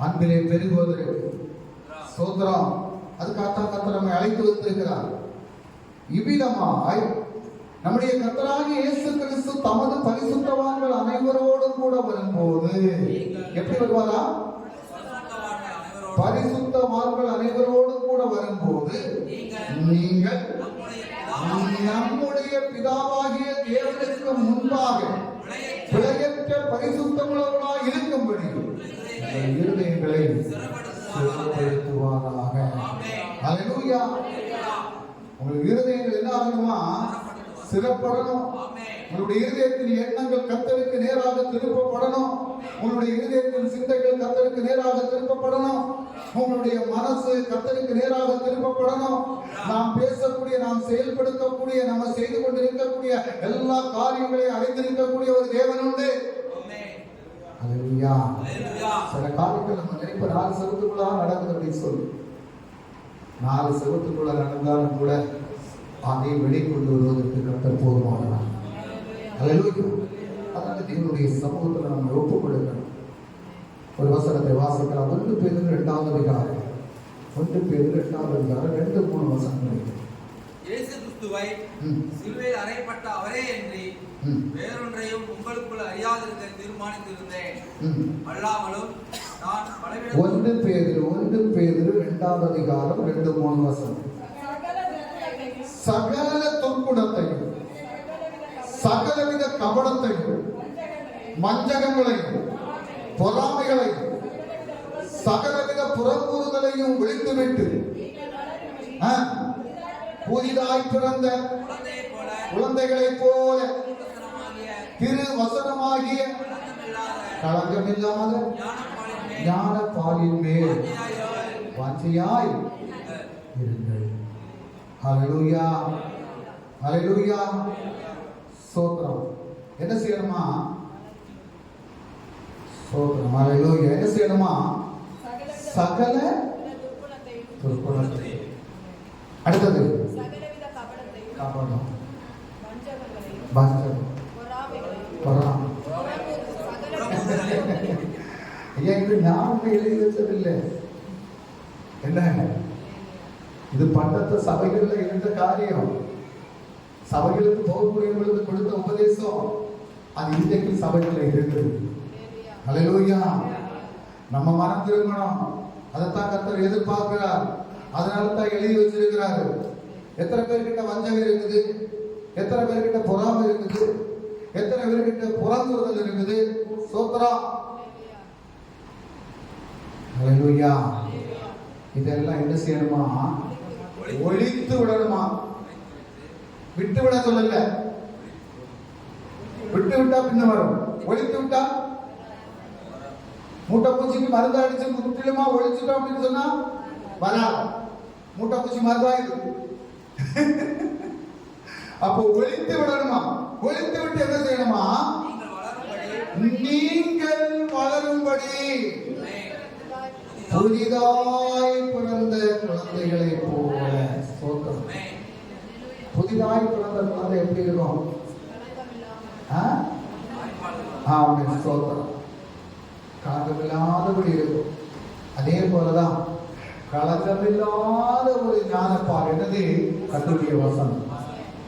அன்பிலே பெருகுவதற்கு. ஸ்தோத்திரம். அதுக்காகத்தான் கர்த்தர் நம்மை அழைத்து வந்திருக்கிறார். இவ்விதமாய் நம்முடைய கர்த்தராகிய இயேசு கிறிஸ்து தமது பரிசுத்தவான்கள் அனைவரோடு கூட வரும்போது எப்படி வருவாரா? பரிசுத்தவான்கள் அனைவரோடு கூட வரும்போது நீங்கள் நம்முடைய பிதாவாகிய தேவனுக்கு முன்பாக பிழையற்ற பரிசுத்தமுள்ளவர்களாய் இருக்கும்படி இருதயங்களை சிறப்படுத்துவாராக. ஹல்லேலூயா. உங்கள் இருதயங்கள் என்ன ஆகணுமா? சிறப்படணும். உங்களுடைய இருதயத்தின் எண்ணங்கள் கர்த்தருக்கு நேராக திருப்பப்படணும். உங்களுடைய இருதயத்தின் சிந்தைகள் கர்த்தருக்கு நேராக திருப்பப்படணும். உங்களுடைய மனசு கர்த்தருக்கு நேராக திருப்பப்படணும். நாம் பேசக்கூடிய, நாம் செயல்படுத்தக்கூடிய, நம்ம செய்து கொண்டிருக்கக்கூடிய எல்லா காரியங்களையும் அறிந்திருக்கக்கூடிய ஒரு தேவன் உண்டு. ஹல்லேலூயா. சில காரியங்கள் நம்ம நினைப்ப 4 செவத்துக்குள்ள நடக்குது அப்படின்னு சொல்லி, 4 செவத்துக்குள்ள நடந்தாலும் கூட அதை வெளிக்கொண்டு வருவதற்கு கர்த்தர் போதுமானவர். ஹல்லேலூயா. அதனால தேவனுடைய சமூகத்தில் நம்ம ஒப்புக்கொடுக்கணும். ஒரு வசனத்தை வாசிக்கலாம். 1 பேதுரு 2வது அதிகாரம் 1 பேதுரு 2வது அதிகாரம் 2-3 வசனங்கள். இயேசு கிறிஸ்துவை சிலுவையில் அறையப்பட்ட அவரே என்று வேறொன்றையும் உங்களுக்குள் அறியாதிருக்க தீர்மானித்திருந்தேன். அல்லாமலும் நான் 1 பேதுரு 2வது அதிகாரம் 2-3 வசனம். சகல துர்க்குணத்தையும் சகலவித கபடத்தையும் வஞ்சகங்களையும் பொறாமைகளையும் சகலவித புறங்கூறுதலையும் விழித்துவிட்டு நீங்கள் வளரும்படி புதிதாய் பிறந்த குழந்தையைப் போல குழந்தைகளைப் போல திருவசனமாகிய திருவசனமாகிய களங்கமில்லாத களங்கமில்லாத ஞானப்பாலின் மேல் ஞான பாலின் மேல் வாஞ்சையாயிருங்கள். வாஞ்சையாய் இருங்கள். ஹல்லேலூயா, ஹல்லேலூயா. ஸ்தோத்திரம். என்ன செய்யணுமா? ஸ்தோத்திரம். ஹல்லேலூயா. என்ன செய்யணுமா? சகல துர்க்குணத்தையும் துர்க்குணத்தை. அடுத்தது சகலவித கபடத்தையும் காப்பாடும் வஞ்சகங்களையும் பாஸ்டர் பொறாமைகளையும் வரான். சகல ஐயா, இது நான் எழுதி வச்சதில்லை. என்ன இது பண்டத்த சபைகள்ல இருந்த காரியம். சபைகளுக்கு போகக்கூடியவர்களுக்கு கொடுத்த உபதேசம் அது இன்றைக்கு சபைகள்ல இருக்குது. ஹல்லேலூயா. நம்ம மனம் திரும்பணும். அதைத்தான் கர்த்தர் எதிர்பார்க்கிறார். அதனால தான் எழுதி வச்சிருக்கிறாரு. எத்தனை பேர்கிட்ட வஞ்சகம் இருக்குது, எத்தனை பேர்கிட்ட பொறாமை இருக்குது, எத்தனை பேர்கிட்ட புறங்குறுதல் இருக்குது. சோத்ரா. ஹல்லேலூயா. இதெல்லாம் என்ன செய்யணுமா? ஒழித்து விடணுமா? விட்டு விட சொல்லல. விட்டு விட்டா பின்ன வரும். ஒழித்து விட்டா மூட்டை பூச்சிக்கு மருந்து அடிச்சு முற்றிலுமா ஒழிச்சுட்டோம் அப்படின்னு சொன்னா வராது. மூட்டை பூச்சி மருந்தாயுது. அப்போ ஒழித்து விடணுமா? ஒழித்து விட்டு என்ன செய்யணுமா? நீங்கள் வளரும்படி புதிதாய் பிறந்த குழந்தைகளை போல. ஸ்தோத்திரம். புதிதாய் பிறந்த குழந்தை எப்படி இருக்கும்? ஸ்தோத்திரம். களங்கமில்லாதபடி இருக்கும். அதே போலதான் களங்கமில்லாத ஒரு ஞானப்பால் என்னது? கர்த்தருடைய வசனம்.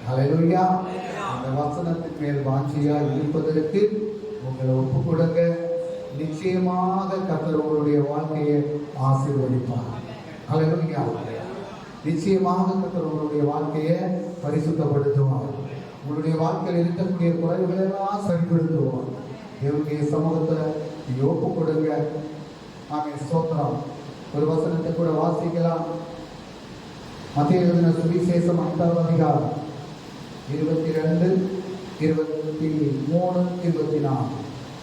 ஹல்லேலூயா. அந்த வசனத்தின் மேல் வாஞ்சையா இருப்பதற்கு உங்களை ஒப்பு கொடுங்க. நிச்சயமாக கர்த்தர் உங்களுடைய வாழ்க்கையை ஆசீர்வதிப்பார். ஹல்லேலூயா. நிச்சயமாக கர்த்தர் உங்களுடைய வாழ்க்கையை பரிசுத்தப்படுத்துவார். உங்களுடைய வாழ்க்கையில் இருக்கக்கூடிய குறைவுகளை எல்லாம் சரிப்படுத்துவார். தேவனுடைய சமூகத்தில் ஒப்பு கொடுங்க. ஆமென். ஸ்தோத்திரம். ஒரு வசனத்தை கூட வாசிக்கலாம். மத்தேயு எழுதின சுவிசேஷம் 5ஆம் அதிகாரம் 22, 23, 24.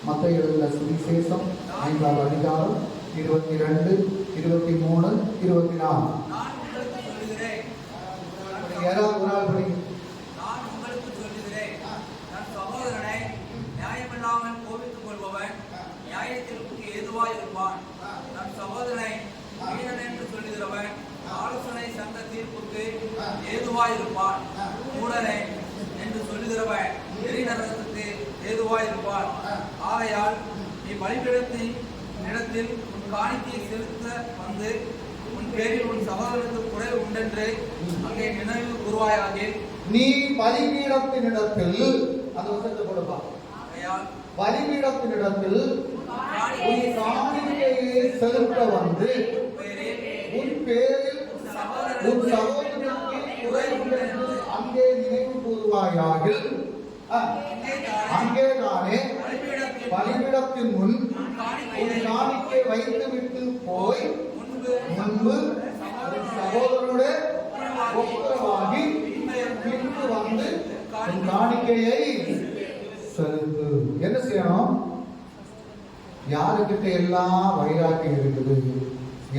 மத்தேயு எழுதின சுவிசேஷம் 5ஆம் அதிகாரம் 22, 23, 24. நான் உங்களுக்கு சொல்லுகிறேன், யாராவது ஒரு ஆள் படிங்க. நான் உங்களுக்கு சொல்லுகிறேன், தன் சகோதரனை நியாயமில்லாமல் கோபித்துக் கொள்பவன் நியாயத்திற்கு ஏதுவாய் இருப்பான். தன் சகோதரனை வீரன் என்று சொல்லுகிறவன் ஆலோசனை சங்க தீர்ப்புக்கு ஏதுவாய் இருப்பான். மூடனை என்று சொல்லுகிறவன் எரி நரகத்துக்கு ஏதுவாய் இருப்பான். ஆகையால் நீ பலிபீடத்தின் இடத்தில் உன் காணிக்கையை செலுத்த வந்து உன் பேரில் உன் சகோதரனுக்கு குறை உண்டென்று அங்கே நினைவு கூறுவாயாக. நீ பலிபீடத்தின் இடத்தில் அந்த வசனத்தை கொடுப்பா. ஆகையால் பலிபீடத்தினிடத்தில் உன் காணிக்கையை செலுத்த வந்து உன் பேரில் உன் சகோதரனுக்கு குறை உண்டென்று அங்கே நினைவு கூறுவாயாக. அங்கேதானே பலிபீடத்தின் முன் உன் காணிக்கை வைத்துவிட்டு போய் முன்பு உன் சகோதரனோட ஒப்புரவாகி பின்பு வந்து உன் காணிக்கையை செலுத்து. என்ன செய்யணும்? யாருக்கிட்ட எல்லாம் வைராக்கியம் இருக்குது,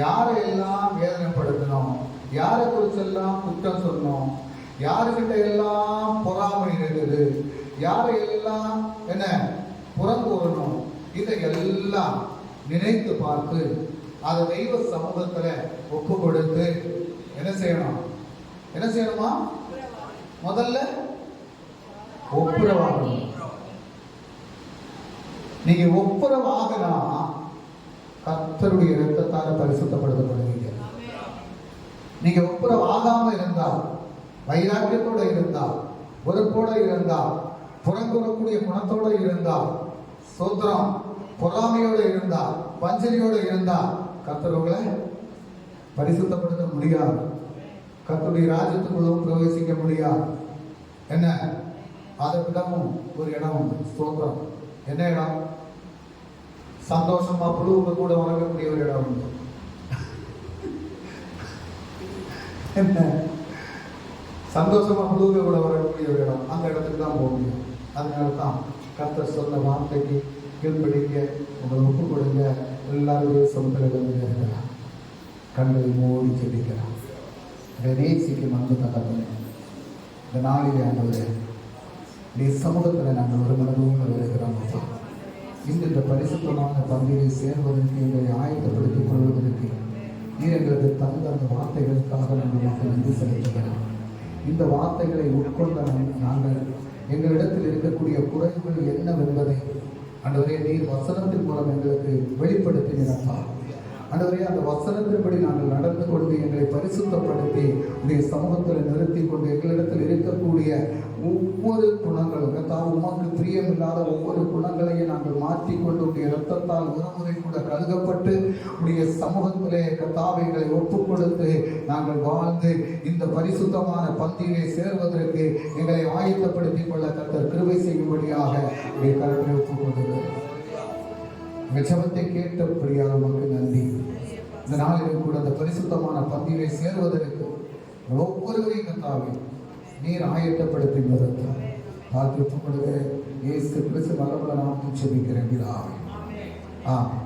யாரை எல்லாம் வேதனைப்படுத்தணும், யாரை குறிச்செல்லாம் குற்றம் சொல்லணும், யாருக்கிட்ட எல்லாம் பொறாமை இருக்குது, யாரை எல்லாம் என்ன புறங்கூறணும், இதை எல்லாம் நினைத்து பார்த்து அதை தெய்வ சமூகத்துல ஒப்பு கொடுத்து என்ன செய்யணும்? என்ன செய்யணுமா? முதல்ல ஒப்புரவாகணும். நீங்க ஒப்புரவாகனா கர்த்தருடைய இரத்தத்தால பரிசுத்தப்படுத்தப்படுவீங்க. நீங்க ஒப்புரவாகாம இருந்தால், வைராக்கியத்தோட இருந்தால், வெறுப்போட இருந்தால், புறங்கூறக்கூடிய குணத்தோட இருந்தால், சோத்திரம், பொறாமையோட இருந்தால், வஞ்சனையோட இருந்தால் கர்த்தர் உங்களை பரிசுத்தப்படுத்த முடியாது. கர்த்தருடைய ராஜ்யத்துக்குள்ளும் பிரவேசிக்க முடியாது. என்ன? அதை விடவும் ஒரு இடம் உண்டு. ஸ்தோத்திரம். என்ன இடம்? சந்தோஷமா புழுவுங்க கூட வணங்கக்கூடிய ஒரு இடம் உண்டு. என்ன சந்தோஷமா புழுவுங்க கூட வரக்கூடிய ஒரு இடம், அந்த இடத்துக்கு தான் போக முடியும். அதனால தான் கர்த்தர் சொன்ன வார்த்தைக்கு கீழ்ப்படிங்க, உங்களை ஒப்பு கொடுங்க. எல்லாருடைய சொந்தங்கள் இருக்கிறார், கண்களை மூடி செபிக்கிறார். நேசிக்கும் அன்பு தகப்பனே, இந்த நாளிலே ஆண்டவரே நீ சமூகத்தில் நாங்கள் ஒரு மனதோடு வருகிறோம். இந்த பரிசுத்தமான பந்தியை சேர்வதற்கு எங்களை ஆயத்தப்படுத்திக் கொள்வதற்கு நீர் எங்களுக்கு தந்த அந்த வார்த்தைகளுக்காக நாங்கள் நன்றி செலுத்துகிறோம். இந்த வார்த்தைகளை உட்கொண்ட நாங்கள் எங்களிடத்தில் இருக்கக்கூடிய குறைவுகள் என்னவென்பதை ஆண்டவரே நீர் வசனத்தின் மூலம் எங்களுக்கு வெளிப்படுத்தினப்பா. ஆண்டவரே அந்த வசனத்தின்படி நாங்கள் நடந்து கொண்டு எங்களை பரிசுத்தப்படுத்தி உடைய சமூகத்தில் நிறுத்தி கொண்டு எங்களிடத்தில் இருக்கக்கூடிய ஒவ்வொரு குணங்களும் உமக்கு பிரியமில்லாத ஒவ்வொரு குணங்களையும் நாங்கள் மாற்றிக்கொண்டு உடைய இரத்தத்தால் ஒருமுறை கூட கழுகப்பட்டு உடைய சமூகத்திலே கர்த்தாவே எங்களை ஒப்புக் கொடுத்து நாங்கள் வாழ்ந்து இந்த பரிசுத்தமான பந்தியை சேர்வதற்கு எங்களை ஆயத்தப்படுத்திக் கொள்ள கர்த்தர் கிருபை செய்யும்படியாக உடைய கருத்தை ஒப்புக் கொள்கிறோம். ஜெபத்தை கேட்டபடியாக உமக்கு நன்றி. இந்த நாளிலும் கூட அந்த பரிசுத்தமான பந்தியை சேர்வதற்கு ஒவ்வொருவரையும் கர்த்தாவே நீர் ஆயத்தப்படுத்தி பார்த்து ஒப்புக் கொடுக்க இயேசு கிறிஸ்து நல்ல நாமத்தில் ஜெபிக்கிறேன் பிதாவே. ஆமென்.